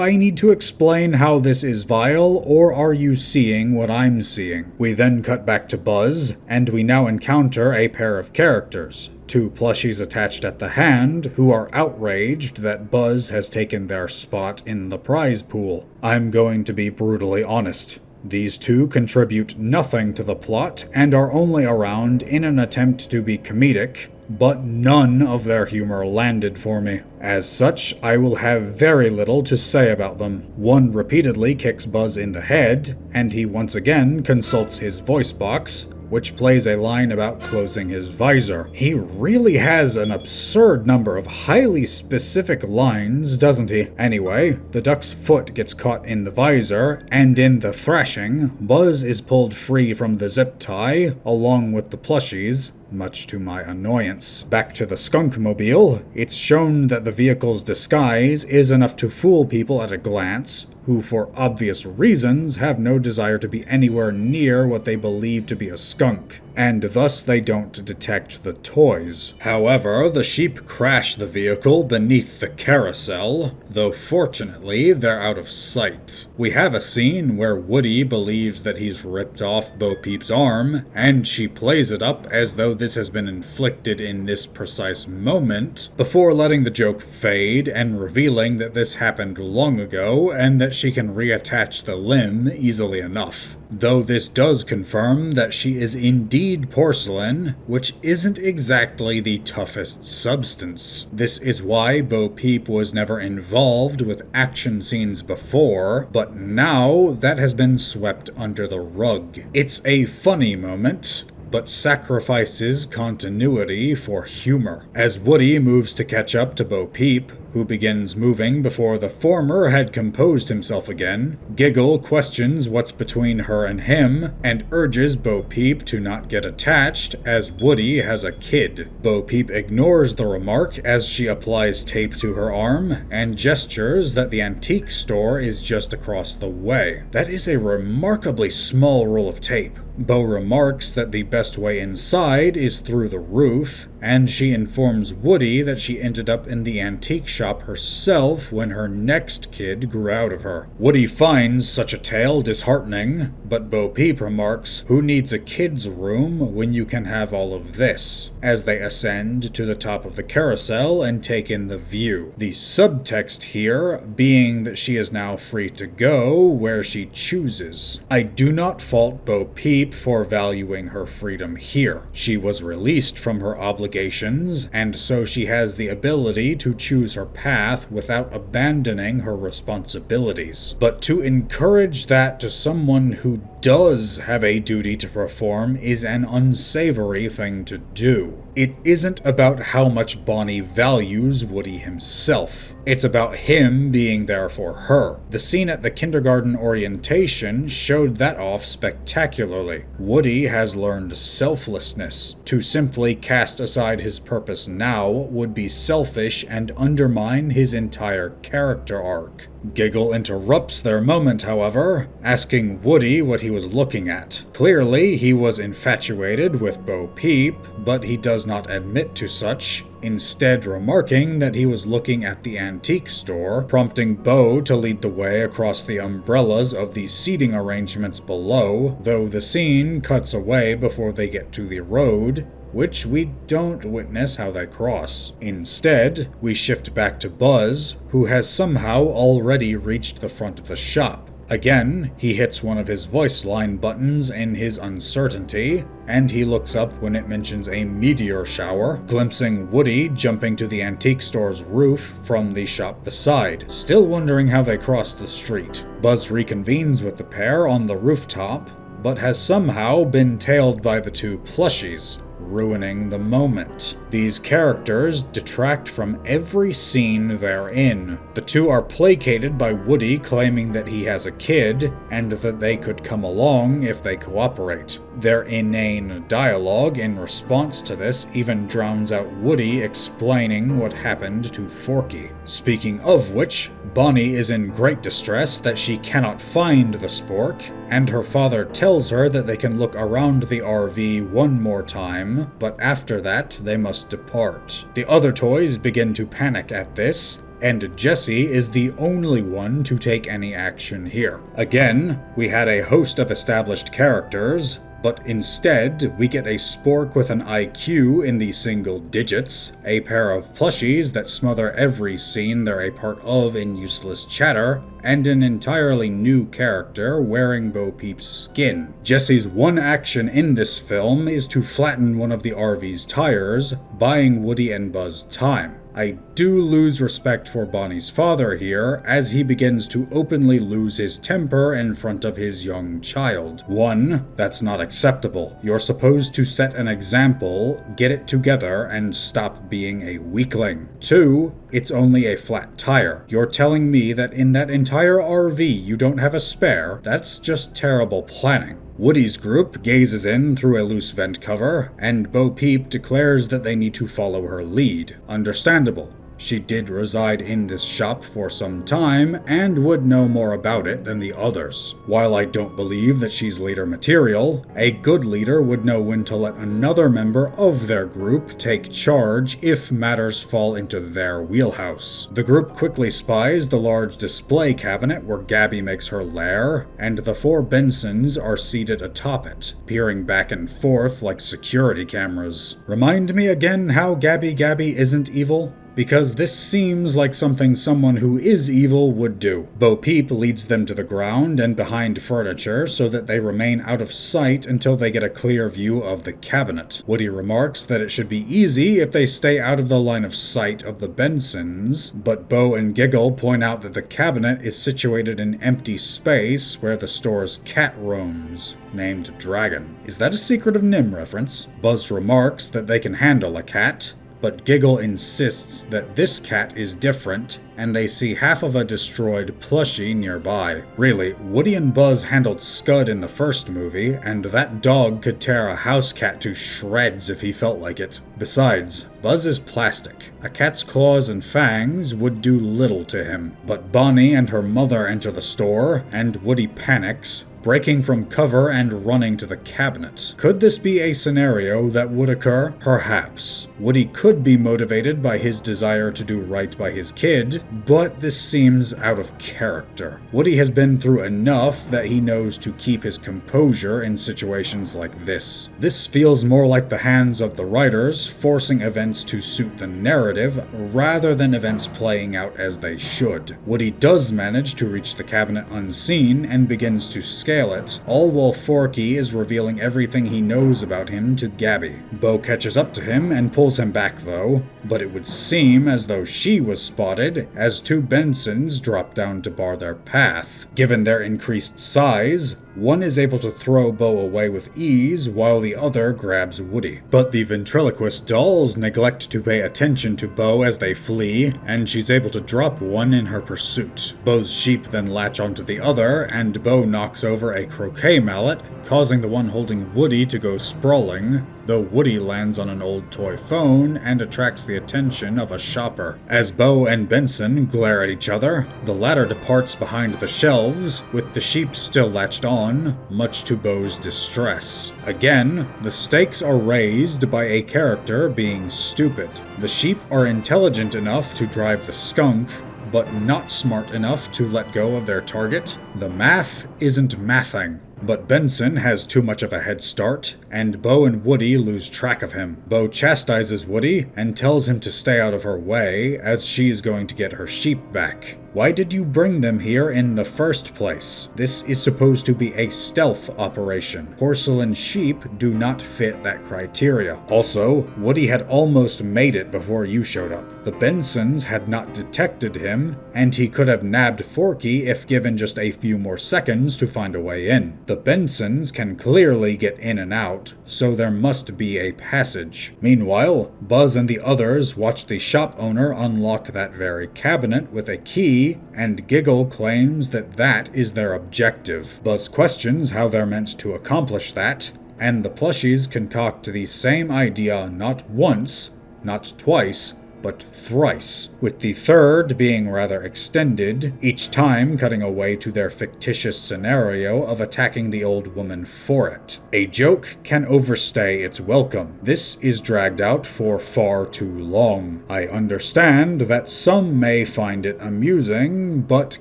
I need to explain how this is vile, or are you seeing what I'm seeing? We then cut back to Buzz, and we now encounter a pair of characters. Two plushies attached at the hand, who are outraged that Buzz has taken their spot in the prize pool. I'm going to be brutally honest. These two contribute nothing to the plot and are only around in an attempt to be comedic, but none of their humor landed for me. As such, I will have very little to say about them. One repeatedly kicks Buzz in the head, and he once again consults his voice box, which plays a line about closing his visor. He really has an absurd number of highly specific lines, doesn't he? Anyway, the duck's foot gets caught in the visor, and in the thrashing, Buzz is pulled free from the zip tie, along with the plushies, much to my annoyance. Back to the skunkmobile, it's shown that the vehicle's disguise is enough to fool people at a glance, who for obvious reasons have no desire to be anywhere near what they believe to be a skunk, and thus they don't detect the toys. However, the sheep crash the vehicle beneath the carousel, though fortunately they're out of sight. We have a scene where Woody believes that he's ripped off Bo Peep's arm, and she plays it up as though this has been inflicted in this precise moment, before letting the joke fade and revealing that this happened long ago and that she can reattach the limb easily enough. Though this does confirm that she is indeed porcelain, which isn't exactly the toughest substance. This is why Bo Peep was never involved with action scenes before, but now that has been swept under the rug. It's a funny moment, but sacrifices continuity for humor. As Woody moves to catch up to Bo Peep, who begins moving before the former had composed himself again, Giggle questions what's between her and him, and urges Bo Peep to not get attached, as Woody has a kid. Bo Peep ignores the remark as she applies tape to her arm, and gestures that the antique store is just across the way. That is a remarkably small roll of tape. Bo remarks that the best way inside is through the roof, and she informs Woody that she ended up in the antique shop herself when her next kid grew out of her. Woody finds such a tale disheartening, but Bo Peep remarks, "Who needs a kid's room when you can have all of this?" as they ascend to the top of the carousel and take in the view. The subtext here being that she is now free to go where she chooses. I do not fault Bo Peep for valuing her freedom here. She was released from her obligations, and so she has the ability to choose her path without abandoning her responsibilities. But to encourage that to someone who does have a duty to perform is an unsavory thing to do. It isn't about how much Bonnie values Woody himself. It's about him being there for her. The scene at the kindergarten orientation showed that off spectacularly. Woody has learned selflessness. To simply cast aside his purpose now would be selfish and undermine his entire character arc. Giggle interrupts their moment, however, asking Woody what he was looking at. Clearly, he was infatuated with Bo Peep, but he does not admit to such, instead remarking that he was looking at the antique store, prompting Bo to lead the way across the umbrellas of the seating arrangements below, though the scene cuts away before they get to the road, which we don't witness how they cross. Instead, we shift back to Buzz, who has somehow already reached the front of the shop. Again, he hits one of his voice line buttons in his uncertainty, and he looks up when it mentions a meteor shower, glimpsing Woody jumping to the antique store's roof from the shop beside, still wondering how they crossed the street. Buzz reconvenes with the pair on the rooftop, but has somehow been tailed by the two plushies, ruining the moment. These characters detract from every scene they're in. The two are placated by Woody claiming that he has a kid, and that they could come along if they cooperate. Their inane dialogue in response to this even drowns out Woody explaining what happened to Forky. Speaking of which, Bonnie is in great distress that she cannot find the spork, and her father tells her that they can look around the RV one more time, but after that they must depart. The other toys begin to panic at this, and Jessie is the only one to take any action here. Again, we had a host of established characters, but instead we get a spork with an IQ in the single digits, a pair of plushies that smother every scene they're a part of in useless chatter, and an entirely new character wearing Bo Peep's skin. Jessie's one action in this film is to flatten one of the RV's tires, buying Woody and Buzz time. I do lose respect for Bonnie's father here, as he begins to openly lose his temper in front of his young child. 1. That's not acceptable. You're supposed to set an example, get it together, and stop being a weakling. 2. It's only a flat tire. You're telling me that in that entire RV you don't have a spare? That's just terrible planning. Woody's group gazes in through a loose vent cover, and Bo Peep declares that they need to follow her lead. Understandable. She did reside in this shop for some time and would know more about it than the others. While I don't believe that she's leader material, a good leader would know when to let another member of their group take charge if matters fall into their wheelhouse. The group quickly spies the large display cabinet where Gabby makes her lair, and the four Bensons are seated atop it, peering back and forth like security cameras. Remind me again how Gabby isn't evil? Because this seems like something someone who is evil would do. Bo Peep leads them to the ground and behind furniture so that they remain out of sight until they get a clear view of the cabinet. Woody remarks that it should be easy if they stay out of the line of sight of the Bensons, but Bo and Giggle point out that the cabinet is situated in empty space where the store's cat roams, named Dragon. Is that a Secret of Nim reference? Buzz remarks that they can handle a cat, but Giggle insists that this cat is different, and they see half of a destroyed plushie nearby. Really, Woody and Buzz handled Scud in the first movie, and that dog could tear a house cat to shreds if he felt like it. Besides, Buzz is plastic. A cat's claws and fangs would do little to him. But Bonnie and her mother enter the store, and Woody panics, breaking from cover and running to the cabinet. Could this be a scenario that would occur? Perhaps. Woody could be motivated by his desire to do right by his kid, but this seems out of character. Woody has been through enough that he knows to keep his composure in situations like this. This feels more like the hands of the writers forcing events to suit the narrative rather than events playing out as they should. Woody does manage to reach the cabinet unseen and begins to scale it, all while Forky is revealing everything he knows about him to Gabby. Bo catches up to him and pulls him back though, but it would seem as though she was spotted as two Bensons drop down to bar their path. Given their increased size, one is able to throw Bo away with ease while the other grabs Woody. But the ventriloquist dolls neglect to pay attention to Bo as they flee, and she's able to drop one in her pursuit. Bo's sheep then latch onto the other, and Bo knocks over a croquet mallet, causing the one holding Woody to go sprawling, though Woody lands on an old toy phone and attracts the attention of a shopper. As Bo and Benson glare at each other, the latter departs behind the shelves, with the sheep still latched on, much to Bo's distress. Again, the stakes are raised by a character being stupid. The sheep are intelligent enough to drive the skunk, but not smart enough to let go of their target. The math isn't mathing. But Benson has too much of a head start, and Bo and Woody lose track of him. Bo chastises Woody and tells him to stay out of her way, as she is going to get her sheep back. Why did you bring them here in the first place? This is supposed to be a stealth operation. Porcelain sheep do not fit that criteria. Also, Woody had almost made it before you showed up. The Bensons had not detected him, and he could have nabbed Forky if given just a few more seconds to find a way in. The Bensons can clearly get in and out, so there must be a passage. Meanwhile, Buzz and the others watch the shop owner unlock that very cabinet with a key, and Giggle claims that that is their objective. Buzz questions how they're meant to accomplish that, and the plushies concoct the same idea not once, not twice, but thrice, with the third being rather extended, each time cutting away to their fictitious scenario of attacking the old woman for it. A joke can overstay its welcome. This is dragged out for far too long. I understand that some may find it amusing, but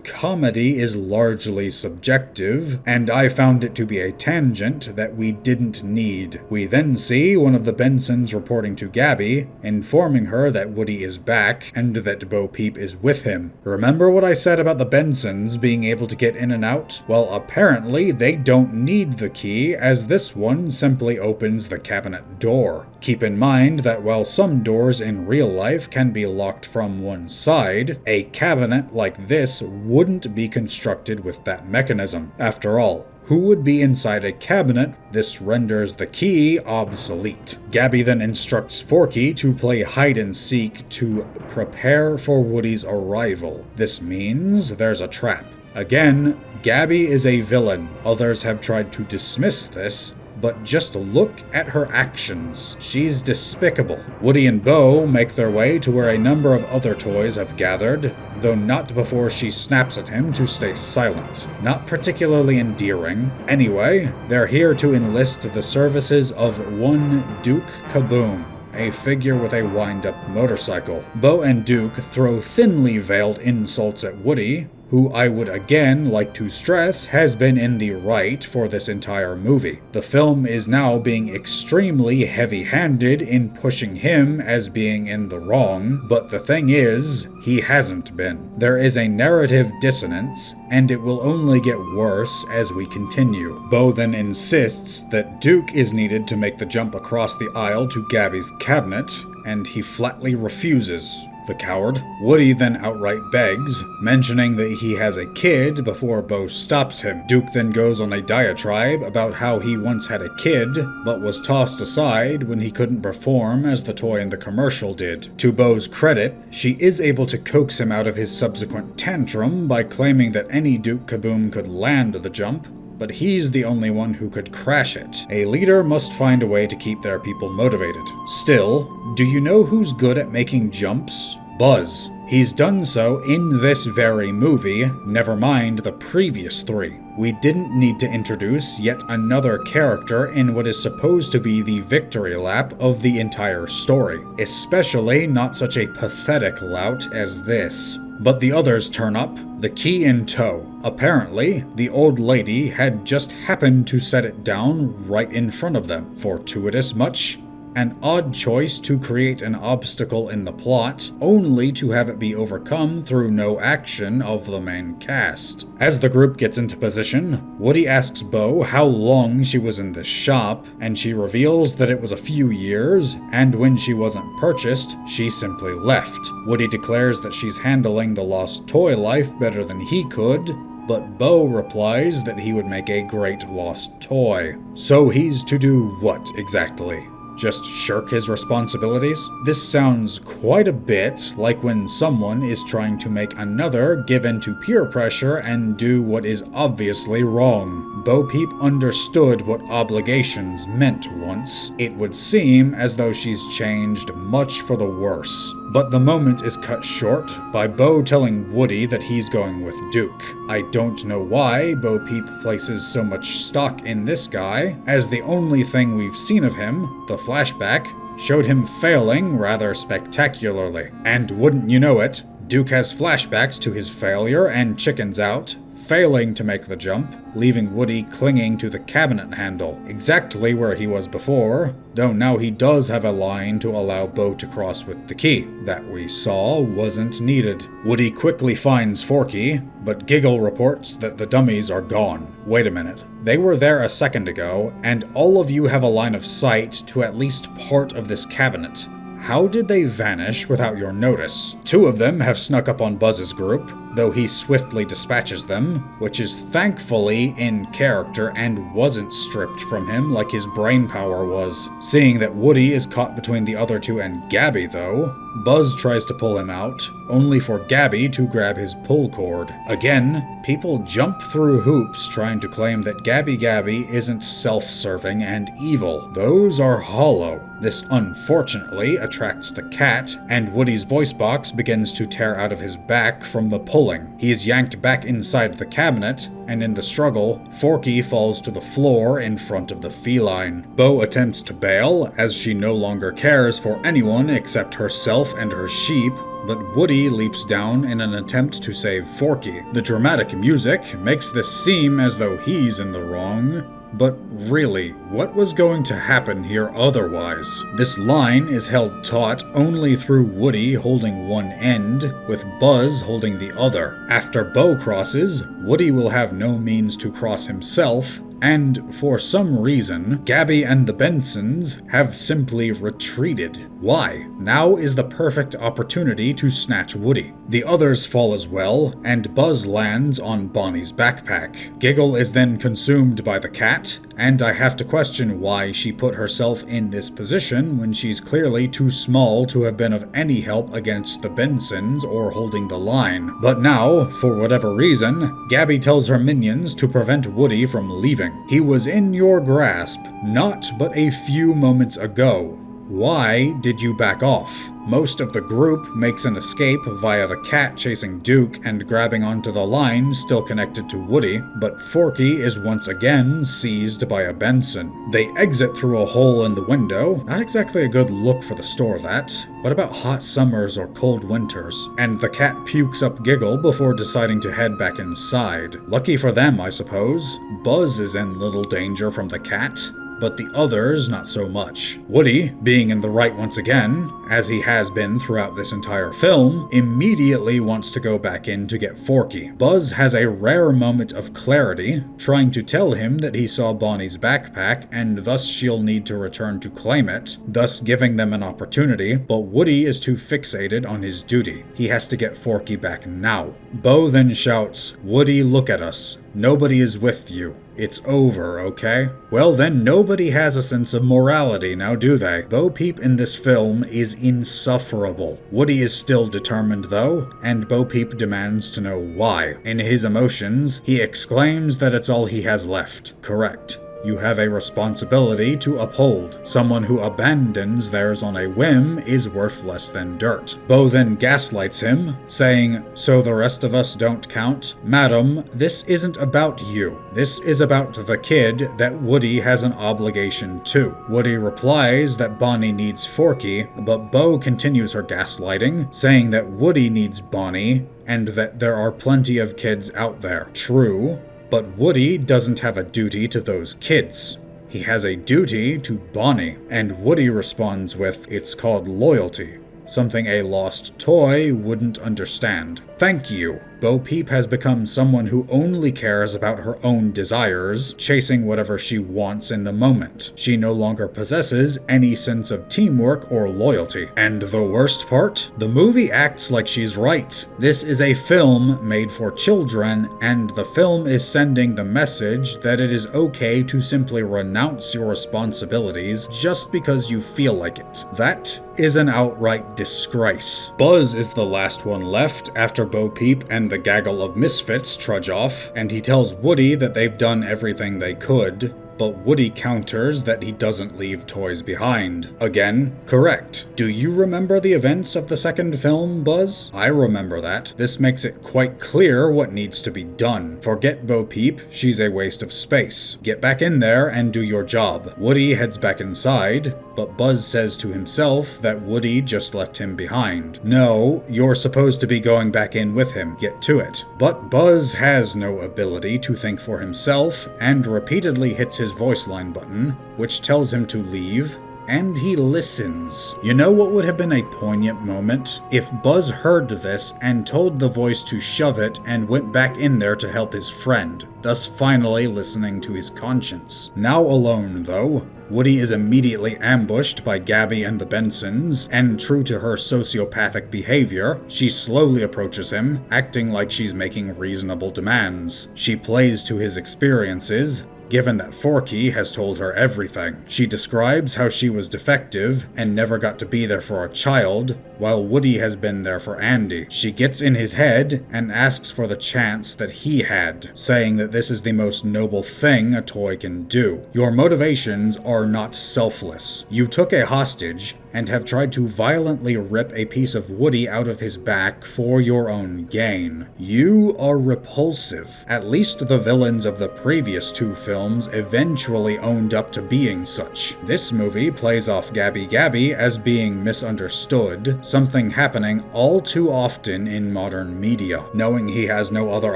comedy is largely subjective, and I found it to be a tangent that we didn't need. We then see one of the Bensons reporting to Gabby, informing her that Woody is back, and that Bo Peep is with him. Remember what I said about the Bensons being able to get in and out? Well, apparently they don't need the key, as this one simply opens the cabinet door. Keep in mind that while some doors in real life can be locked from one side, a cabinet like this wouldn't be constructed with that mechanism. After all, who would be inside a cabinet? This renders the key obsolete. Gabby then instructs Forky to play hide-and-seek to prepare for Woody's arrival. This means there's a trap. Again, Gabby is a villain. Others have tried to dismiss this, but just look at her actions. She's despicable. Woody and Bo make their way to where a number of other toys have gathered, though not before she snaps at him to stay silent. Not particularly endearing. Anyway, they're here to enlist the services of one Duke Kaboom, a figure with a wind-up motorcycle. Bo and Duke throw thinly veiled insults at Woody, who I would again like to stress has been in the right for this entire movie. The film is now being extremely heavy-handed in pushing him as being in the wrong, but the thing is, he hasn't been. There is a narrative dissonance, and it will only get worse as we continue. Bo then insists that Duke is needed to make the jump across the aisle to Gabby's cabinet, and he flatly refuses. The coward. Woody then outright begs, mentioning that he has a kid before Bo stops him. Duke then goes on a diatribe about how he once had a kid, but was tossed aside when he couldn't perform as the toy in the commercial did. To Bo's credit, she is able to coax him out of his subsequent tantrum by claiming that any Duke Kaboom could land the jump, but he's the only one who could crash it. A leader must find a way to keep their people motivated. Still, do you know who's good at making jumps? Buzz. He's done so in this very movie, never mind the previous three. We didn't need to introduce yet another character in what is supposed to be the victory lap of the entire story, especially not such a pathetic lout as this. But the others turn up, the key in tow. Apparently, the old lady had just happened to set it down right in front of them. Fortuitous much? An odd choice to create an obstacle in the plot, only to have it be overcome through no action of the main cast. As the group gets into position, Woody asks Bo how long she was in this shop, and she reveals that it was a few years, and when she wasn't purchased, she simply left. Woody declares that she's handling the lost toy life better than he could, but Bo replies that he would make a great lost toy. So he's to do what exactly? Just shirk his responsibilities? This sounds quite a bit like when someone is trying to make another give in to peer pressure and do what is obviously wrong. Bo Peep understood what obligations meant once. It would seem as though she's changed much for the worse. But the moment is cut short by Bo telling Woody that he's going with Duke. I don't know why Bo Peep places so much stock in this guy, as the only thing we've seen of him, the flashback, showed him failing rather spectacularly. And wouldn't you know it, Duke has flashbacks to his failure and chickens out, failing to make the jump, leaving Woody clinging to the cabinet handle, exactly where he was before, though now he does have a line to allow Bo to cross with the key. That we saw wasn't needed. Woody quickly finds Forky, but Giggle reports that the dummies are gone. Wait a minute. They were there a second ago, and all of you have a line of sight to at least part of this cabinet. How did they vanish without your notice? Two of them have snuck up on Buzz's group, though he swiftly dispatches them, which is thankfully in character and wasn't stripped from him like his brain power was. Seeing that Woody is caught between the other two and Gabby, though, Buzz tries to pull him out, only for Gabby to grab his pull cord. Again, people jump through hoops trying to claim that Gabby isn't self-serving and evil. Those are hollow. This unfortunately attracts the cat, and Woody's voice box begins to tear out of his back from the pulling. He is yanked back inside the cabinet, and in the struggle, Forky falls to the floor in front of the feline. Bo attempts to bail, as she no longer cares for anyone except herself and her sheep, but Woody leaps down in an attempt to save Forky. The dramatic music makes this seem as though he's in the wrong, but really, what was going to happen here otherwise? This line is held taut only through Woody holding one end, with Buzz holding the other. After Bo crosses, Woody will have no means to cross himself, and for some reason, Gabby and the Bensons have simply retreated. Why? Now is the perfect opportunity to snatch Woody. The others fall as well, and Buzz lands on Bonnie's backpack. Giggle is then consumed by the cat, and I have to question why she put herself in this position when she's clearly too small to have been of any help against the Bensons or holding the line. But now, for whatever reason, Gabby tells her minions to prevent Woody from leaving. repeating. He was in your grasp, not but a few moments ago. Why did you back off? Most of the group makes an escape via the cat chasing Duke and grabbing onto the line still connected to Woody, but Forky is once again seized by a Benson. They exit through a hole in the window. Not exactly a good look for the store, that. What about hot summers or cold winters? And the cat pukes up Giggle before deciding to head back inside. Lucky for them, I suppose. Buzz is in little danger from the cat, but the others not so much. Woody, being in the right once again, as he has been throughout this entire film, immediately wants to go back in to get Forky. Buzz has a rare moment of clarity, trying to tell him that he saw Bonnie's backpack and thus she'll need to return to claim it, thus giving them an opportunity, but Woody is too fixated on his duty. He has to get Forky back now. Bo then shouts, "Woody, look at us. Nobody is with you. It's over, okay?" Well then, nobody has a sense of morality now, do they? Bo Peep in this film is insufferable. Woody is still determined though, and Bo Peep demands to know why. In his emotions, he exclaims that it's all he has left. Correct. You have a responsibility to uphold. Someone who abandons theirs on a whim is worth less than dirt. Bo then gaslights him, saying, "So the rest of us don't count? Madam, this isn't about you. This is about the kid that Woody has an obligation to." Woody replies that Bonnie needs Forky, but Bo continues her gaslighting, saying that Woody needs Bonnie, and that there are plenty of kids out there. True. But Woody doesn't have a duty to those kids. He has a duty to Bonnie. And Woody responds with, "It's called loyalty. Something a lost toy wouldn't understand." Thank you. Bo Peep has become someone who only cares about her own desires, chasing whatever she wants in the moment. She no longer possesses any sense of teamwork or loyalty. And the worst part? The movie acts like she's right. This is a film made for children, and the film is sending the message that it is okay to simply renounce your responsibilities just because you feel like it. That is an outright disgrace. Buzz is the last one left after Bo Peep and the gaggle of misfits trudge off, and he tells Woody that they've done everything they could, but Woody counters that he doesn't leave toys behind. Again, correct. Do you remember the events of the second film, Buzz? I remember that. This makes it quite clear what needs to be done. Forget Bo Peep, she's a waste of space. Get back in there and do your job. Woody heads back inside, but Buzz says to himself that Woody just left him behind. No, you're supposed to be going back in with him. Get to it. But Buzz has no ability to think for himself, and repeatedly hits his voice line button, which tells him to leave, and he listens. You know what would have been a poignant moment? If Buzz heard this and told the voice to shove it and went back in there to help his friend, thus finally listening to his conscience. Now alone, though, Woody is immediately ambushed by Gabby and the Bensons, and true to her sociopathic behavior, she slowly approaches him, acting like she's making reasonable demands. She plays to his experiences, given that Forky has told her everything. She describes how she was defective and never got to be there for a child, while Woody has been there for Andy. She gets in his head and asks for the chance that he had, saying that this is the most noble thing a toy can do. Your motivations are not selfless. You took a hostage and have tried to violently rip a piece of Woody out of his back for your own gain. You are repulsive. At least the villains of the previous two films eventually owned up to being such. This movie plays off Gabby as being misunderstood, something happening all too often in modern media. Knowing he has no other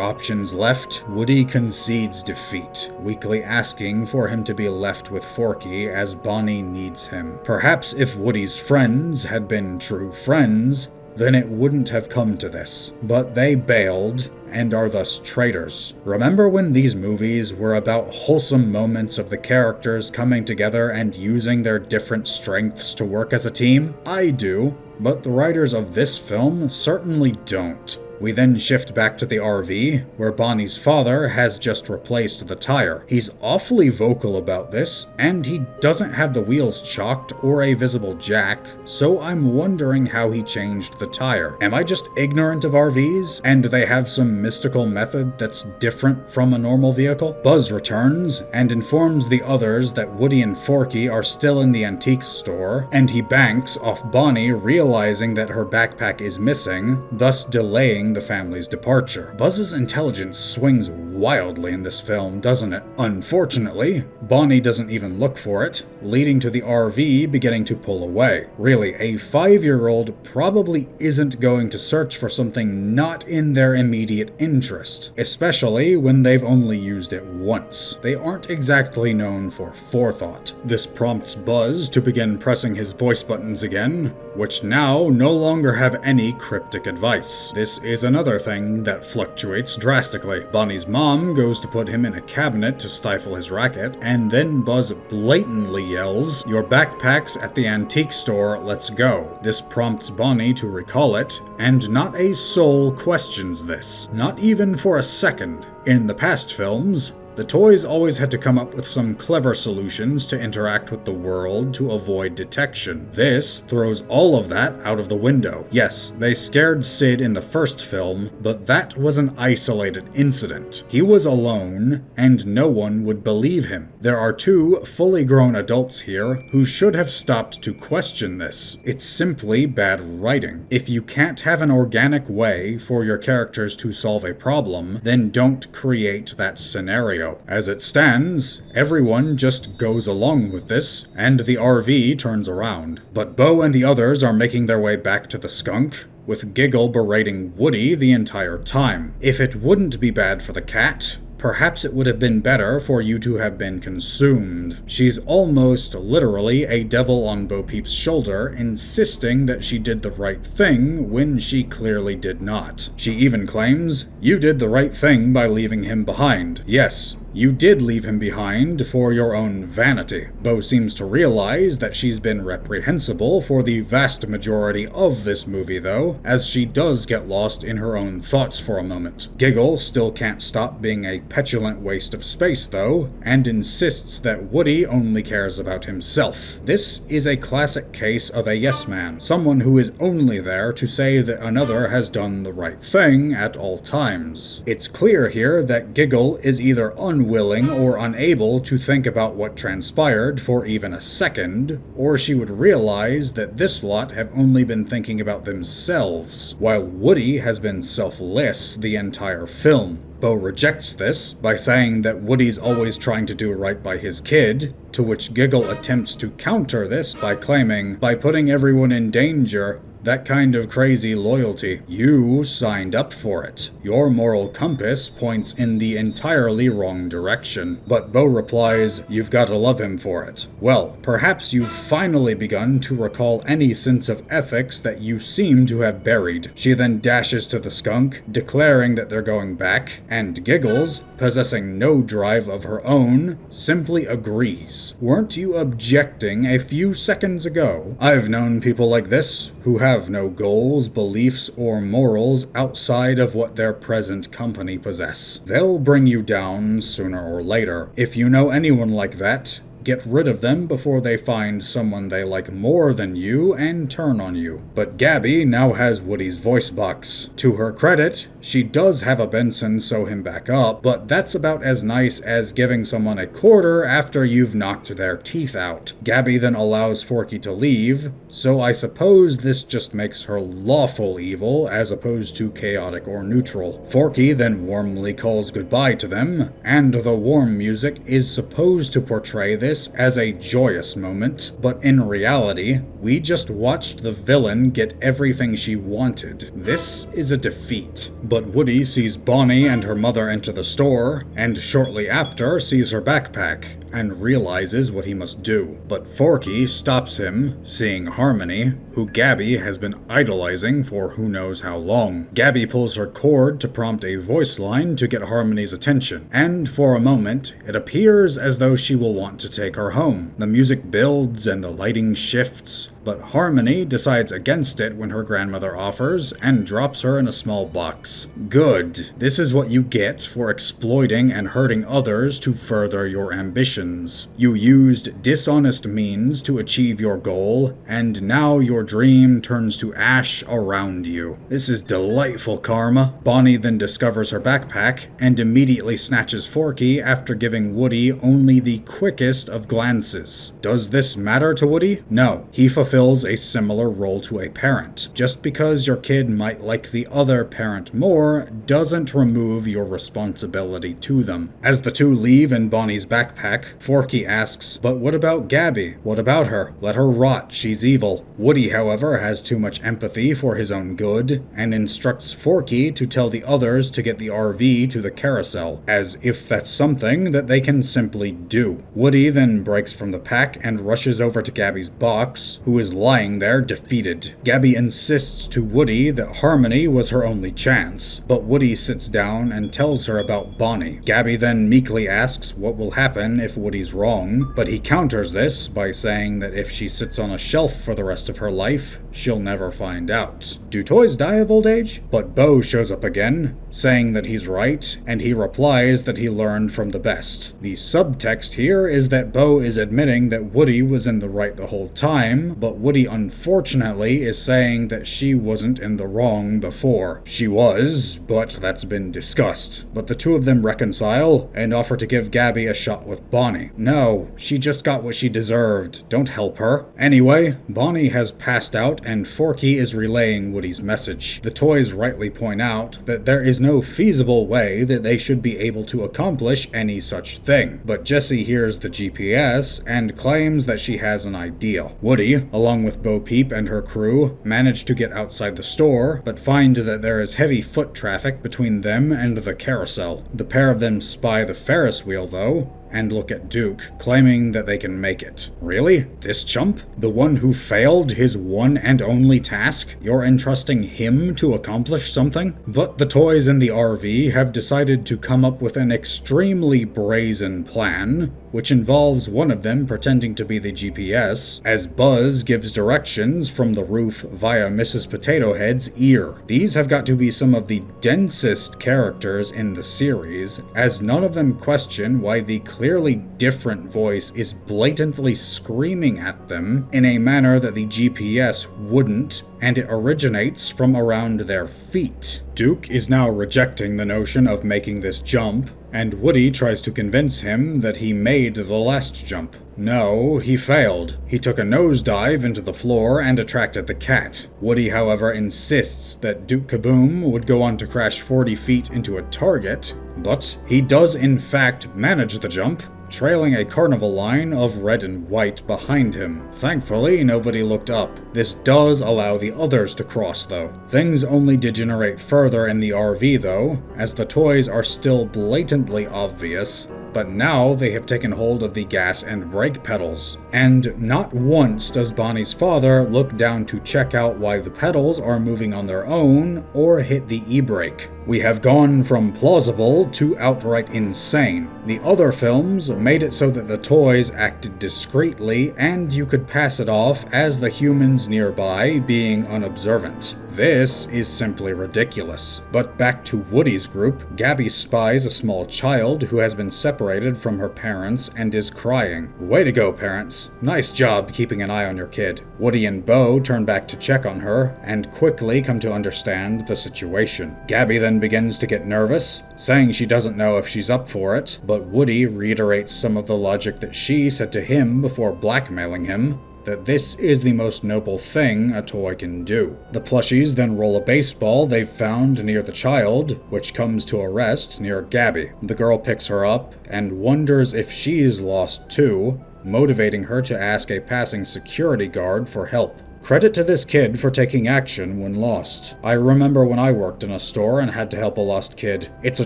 options left, Woody concedes defeat, weakly asking for him to be left with Forky as Bonnie needs him. Perhaps if Woody's friends had been true friends, then it wouldn't have come to this. But they bailed, and are thus traitors. Remember when these movies were about wholesome moments of the characters coming together and using their different strengths to work as a team? I do, but the writers of this film certainly don't. We then shift back to the RV, where Bonnie's father has just replaced the tire. He's awfully vocal about this, and he doesn't have the wheels chalked or a visible jack, so I'm wondering how he changed the tire. Am I just ignorant of RVs, and they have some mystical method that's different from a normal vehicle? Buzz returns and informs the others that Woody and Forky are still in the antiques store, and he banks off Bonnie realizing that her backpack is missing, thus delaying the family's departure. Buzz's intelligence swings wildly in this film, doesn't it? Unfortunately, Bonnie doesn't even look for it, leading to the RV beginning to pull away. Really, a 5-year-old probably isn't going to search for something not in their immediate interest, especially when they've only used it once. They aren't exactly known for forethought. This prompts Buzz to begin pressing his voice buttons again, which now no longer have any cryptic advice. This is another thing that fluctuates drastically. Bonnie's mom goes to put him in a cabinet to stifle his racket, and then Buzz blatantly yells, "Your backpack's at the antique store, let's go." This prompts Bonnie to recall it, and not a soul questions this. Not even for a second. In the past films, the toys always had to come up with some clever solutions to interact with the world to avoid detection. This throws all of that out of the window. Yes, they scared Sid in the first film, but that was an isolated incident. He was alone, and no one would believe him. There are 2 fully grown adults here who should have stopped to question this. It's simply bad writing. If you can't have an organic way for your characters to solve a problem, then don't create that scenario. As it stands, everyone just goes along with this, and the RV turns around. But Bo and the others are making their way back to the skunk, with Giggle berating Woody the entire time. If it wouldn't be bad for the cat, perhaps it would have been better for you to have been consumed. She's almost literally a devil on Bo Peep's shoulder, insisting that she did the right thing when she clearly did not. She even claims, "You did the right thing by leaving him behind." Yes, you did leave him behind for your own vanity. Bo seems to realize that she's been reprehensible for the vast majority of this movie though, as she does get lost in her own thoughts for a moment. Giggle still can't stop being a petulant waste of space though, and insists that Woody only cares about himself. This is a classic case of a yes man, someone who is only there to say that another has done the right thing at all times. It's clear here that Giggle is either unwilling or unable to think about what transpired for even a second, or she would realize that this lot have only been thinking about themselves, while Woody has been selfless the entire film. Bo rejects this by saying that Woody's always trying to do right by his kid, to which Giggle attempts to counter this by claiming, by putting everyone in danger, that kind of crazy loyalty. You signed up for it. Your moral compass points in the entirely wrong direction. But Bo replies, "You've got to love him for it." Well, perhaps you've finally begun to recall any sense of ethics that you seem to have buried. She then dashes to the skunk, declaring that they're going back, and Giggles, possessing no drive of her own, simply agrees. Weren't you objecting a few seconds ago? I've known people like this, who have no goals, beliefs, or morals outside of what their present company possess. They'll bring you down sooner or later. If you know anyone like that, get rid of them before they find someone they like more than you and turn on you. But Gabby now has Woody's voice box. To her credit, she does have a Benson sew him back up, but that's about as nice as giving someone a quarter after you've knocked their teeth out. Gabby then allows Forky to leave, so I suppose this just makes her lawful evil as opposed to chaotic or neutral. Forky then warmly calls goodbye to them, and the warm music is supposed to portray this as a joyous moment, but in reality, we just watched the villain get everything she wanted. This is a defeat. But Woody sees Bonnie and her mother enter the store, and shortly after sees her backpack, and realizes what he must do. But Forky stops him, seeing Harmony, who Gabby has been idolizing for who knows how long. Gabby pulls her cord to prompt a voice line to get Harmony's attention, and for a moment, it appears as though she will want to take her home. The music builds and the lighting shifts, but Harmony decides against it when her grandmother offers and drops her in a small box. Good. This is what you get for exploiting and hurting others to further your ambitions. You used dishonest means to achieve your goal, and now your dream turns to ash around you. This is delightful karma. Bonnie then discovers her backpack and immediately snatches Forky after giving Woody only the quickest of glances. Does this matter to Woody? No. He fulfills a similar role to a parent. Just because your kid might like the other parent more doesn't remove your responsibility to them. As the two leave in Bonnie's backpack, Forky asks, "But what about Gabby? What about her? Let her rot, she's evil." Woody, however, has too much empathy for his own good, and instructs Forky to tell the others to get the RV to the carousel, as if that's something that they can simply do. Woody then breaks from the pack and rushes over to Gabby's box, who is lying there defeated. Gabby insists to Woody that Harmony was her only chance, but Woody sits down and tells her about Bonnie. Gabby then meekly asks what will happen if Woody's wrong, but he counters this by saying that if she sits on a shelf for the rest of her life, she'll never find out. Do toys die of old age? But Bo shows up again, saying that he's right, and he replies that he learned from the best. The subtext here is that Bo is admitting that Woody was in the right the whole time, but Woody unfortunately is saying that she wasn't in the wrong before. She was, but that's been discussed. But the two of them reconcile and offer to give Gabby a shot with Bonnie. No, she just got what she deserved. Don't help her. Anyway, Bonnie has passed out and Forky is relaying Woody's message. The toys rightly point out that there is no feasible way that they should be able to accomplish any such thing. But Jessie hears the GPS and claims that she has an idea. Woody, along with Bo Peep and her crew, manage to get outside the store, but find that there is heavy foot traffic between them and the carousel. The pair of them spy the Ferris wheel, though, and look at Duke, claiming that they can make it. Really? This chump? The one who failed his one and only task? You're entrusting him to accomplish something? But the toys in the RV have decided to come up with an extremely brazen plan, which involves one of them pretending to be the GPS, as Buzz gives directions from the roof via Mrs. Potato Head's ear. These have got to be some of the densest characters in the series, as none of them question why the clearly different voice is blatantly screaming at them in a manner that the GPS wouldn't, and it originates from around their feet. Duke is now rejecting the notion of making this jump, and Woody tries to convince him that he made the last jump. No, he failed. He took a nosedive into the floor and attracted the cat. Woody, however, insists that Duke Kaboom would go on to crash 40 feet into a target, but he does in fact manage the jump, trailing a carnival line of red and white behind him. Thankfully, nobody looked up. This does allow the others to cross, though. Things only degenerate further in the RV, though, as the toys are still blatantly obvious, but now they have taken hold of the gas and brake pedals. And not once does Bonnie's father look down to check out why the pedals are moving on their own or hit the e-brake. We have gone from plausible to outright insane. The other films made it so that the toys acted discreetly and you could pass it off as the humans nearby being unobservant. This is simply ridiculous. But back to Woody's group, Gabby spies a small child who has been separated from her parents and is crying. Way to go, parents. Nice job keeping an eye on your kid. Woody and Bo turn back to check on her and quickly come to understand the situation. Gabby then begins to get nervous, saying she doesn't know if she's up for it, but Woody reiterates some of the logic that she said to him before blackmailing him, that this is the most noble thing a toy can do. The plushies then roll a baseball they've found near the child, which comes to a rest near Gabby. The girl picks her up and wonders if she's lost too, motivating her to ask a passing security guard for help. Credit to this kid for taking action when lost. I remember when I worked in a store and had to help a lost kid. It's a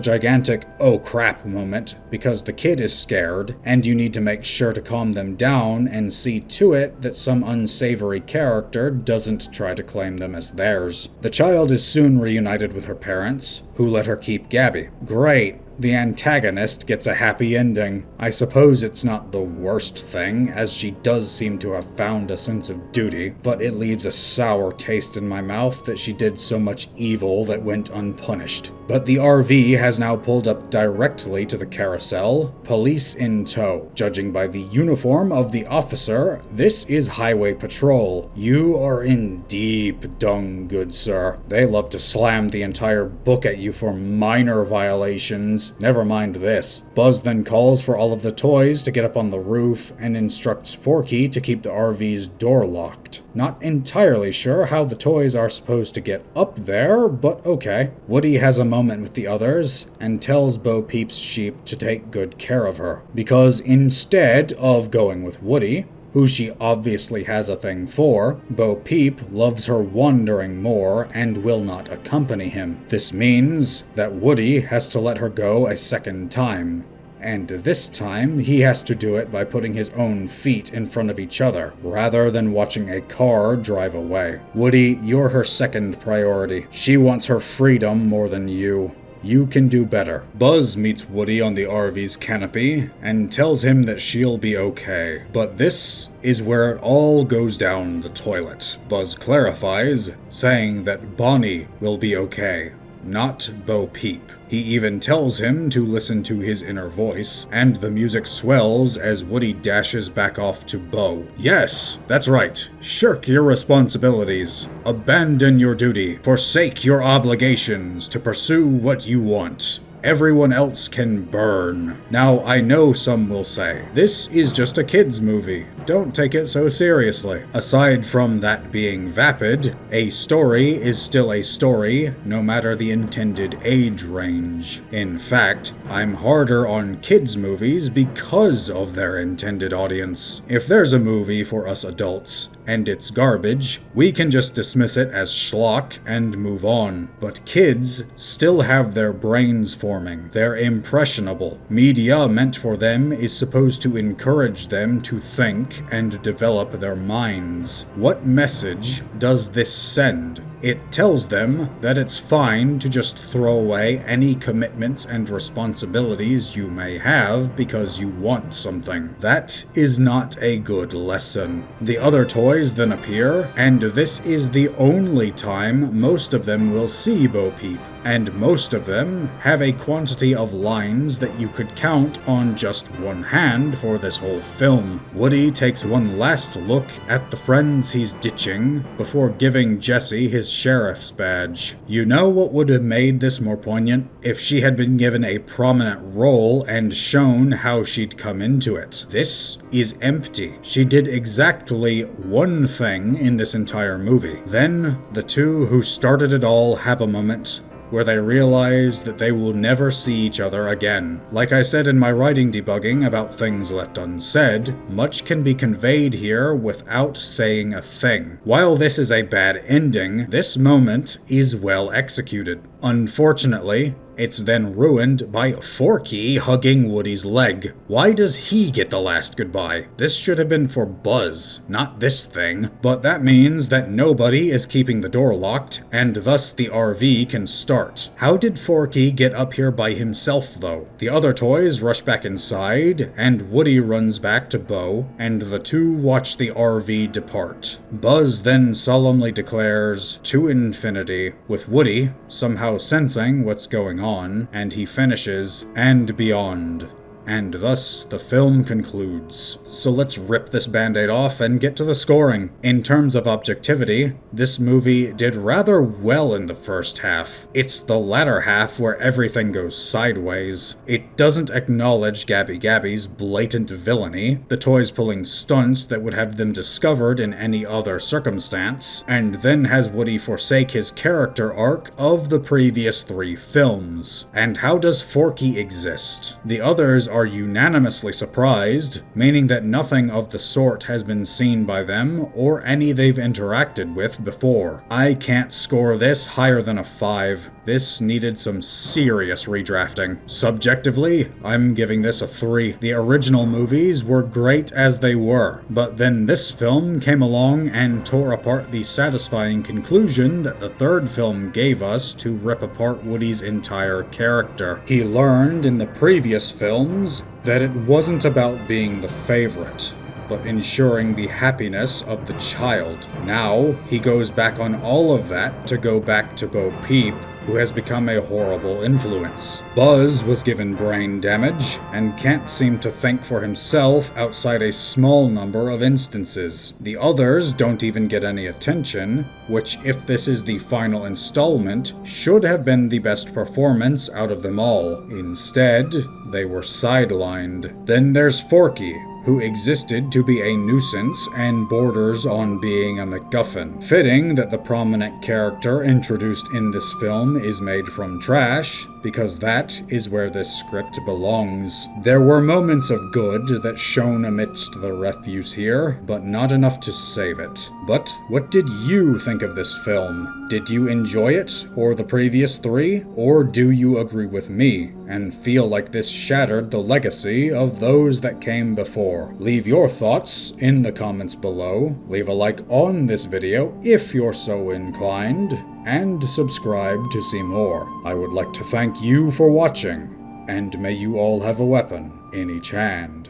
gigantic oh crap moment because the kid is scared and you need to make sure to calm them down and see to it that some unsavory character doesn't try to claim them as theirs. The child is soon reunited with her parents, who let her keep Gabby. Great. The antagonist gets a happy ending. I suppose it's not the worst thing, as she does seem to have found a sense of duty, but it leaves a sour taste in my mouth that she did so much evil that went unpunished. But the RV has now pulled up directly to the carousel, police in tow. Judging by the uniform of the officer, this is highway patrol. You are in deep dung, good sir. They love to slam the entire book at you for minor violations. Never mind this. Buzz then calls for all of the toys to get up on the roof and instructs Forky to keep the RV's door locked. Not entirely sure how the toys are supposed to get up there, but okay. Woody has a moment with the others and tells Bo Peep's sheep to take good care of her, because instead of going with Woody, who she obviously has a thing for, Bo Peep loves her wandering more and will not accompany him. This means that Woody has to let her go a second time. And this time, he has to do it by putting his own feet in front of each other, rather than watching a car drive away. Woody, you're her second priority. She wants her freedom more than you. You can do better. Buzz meets Woody on the RV's canopy and tells him that she'll be okay. But this is where it all goes down the toilet. Buzz clarifies, saying that Bonnie will be okay, not Bo Peep. He even tells him to listen to his inner voice, and the music swells as Woody dashes back off to Bo. Yes, that's right. Shirk your responsibilities. Abandon your duty. Forsake your obligations to pursue what you want. Everyone else can burn. Now, I know some will say, this is just a kid's movie. Don't take it so seriously. Aside from that being vapid, a story is still a story, no matter the intended age range. In fact, I'm harder on kids' movies because of their intended audience. If there's a movie for us adults, and it's garbage, we can just dismiss it as schlock and move on. But kids still have their brains forming. They're impressionable. Media meant for them is supposed to encourage them to think and develop their minds. What message does this send? It tells them that it's fine to just throw away any commitments and responsibilities you may have because you want something. That is not a good lesson. The other toys then appear, and this is the only time most of them will see Bo Peep. And most of them have a quantity of lines that you could count on just one hand for this whole film. Woody takes one last look at the friends he's ditching before giving Jessie his sheriff's badge. You know what would have made this more poignant? If she had been given a prominent role and shown how she'd come into it. This is empty. She did exactly one thing in this entire movie. Then, the two who started it all have a moment where they realize that they will never see each other again. Like I said in my writing debugging about things left unsaid, much can be conveyed here without saying a thing. While this is a bad ending, this moment is well executed. Unfortunately, it's then ruined by Forky hugging Woody's leg. Why does he get the last goodbye? This should have been for Buzz, not this thing. But that means that nobody is keeping the door locked, and thus the RV can start. How did Forky get up here by himself, though? The other toys rush back inside, and Woody runs back to Bo, and the two watch the RV depart. Buzz then solemnly declares, "To infinity," with Woody somehow sensing what's going on, and he finishes, "and beyond." And thus, the film concludes. So let's rip this band-aid off and get to the scoring. In terms of objectivity, this movie did rather well in the first half. It's the latter half where everything goes sideways. It doesn't acknowledge Gabby Gabby's blatant villainy, the toys pulling stunts that would have them discovered in any other circumstance, and then has Woody forsake his character arc of the previous 3 films. And how does Forky exist? The others are unanimously surprised, meaning that nothing of the sort has been seen by them or any they've interacted with before. I can't score this higher than a 5. This needed some serious redrafting. Subjectively, I'm giving this a 3. The original movies were great as they were, but then this film came along and tore apart the satisfying conclusion that the third film gave us to rip apart Woody's entire character. He learned in the previous films that it wasn't about being the favorite, but ensuring the happiness of the child. Now, he goes back on all of that to go back to Bo Peep, who has become a horrible influence. Buzz was given brain damage and can't seem to think for himself outside a small number of instances. The others don't even get any attention, which, if this is the final installment, should have been the best performance out of them all. Instead, they were sidelined. Then there's Forky, who existed to be a nuisance and borders on being a MacGuffin. Fitting that the prominent character introduced in this film is made from trash, because that is where this script belongs. There were moments of good that shone amidst the refuse here, but not enough to save it. But what did you think of this film? Did you enjoy it, or the previous 3, or do you agree with me and feel like this shattered the legacy of those that came before? Leave your thoughts in the comments below, leave a like on this video if you're so inclined, and subscribe to see more. I would like to thank you for watching, and may you all have a weapon in each hand.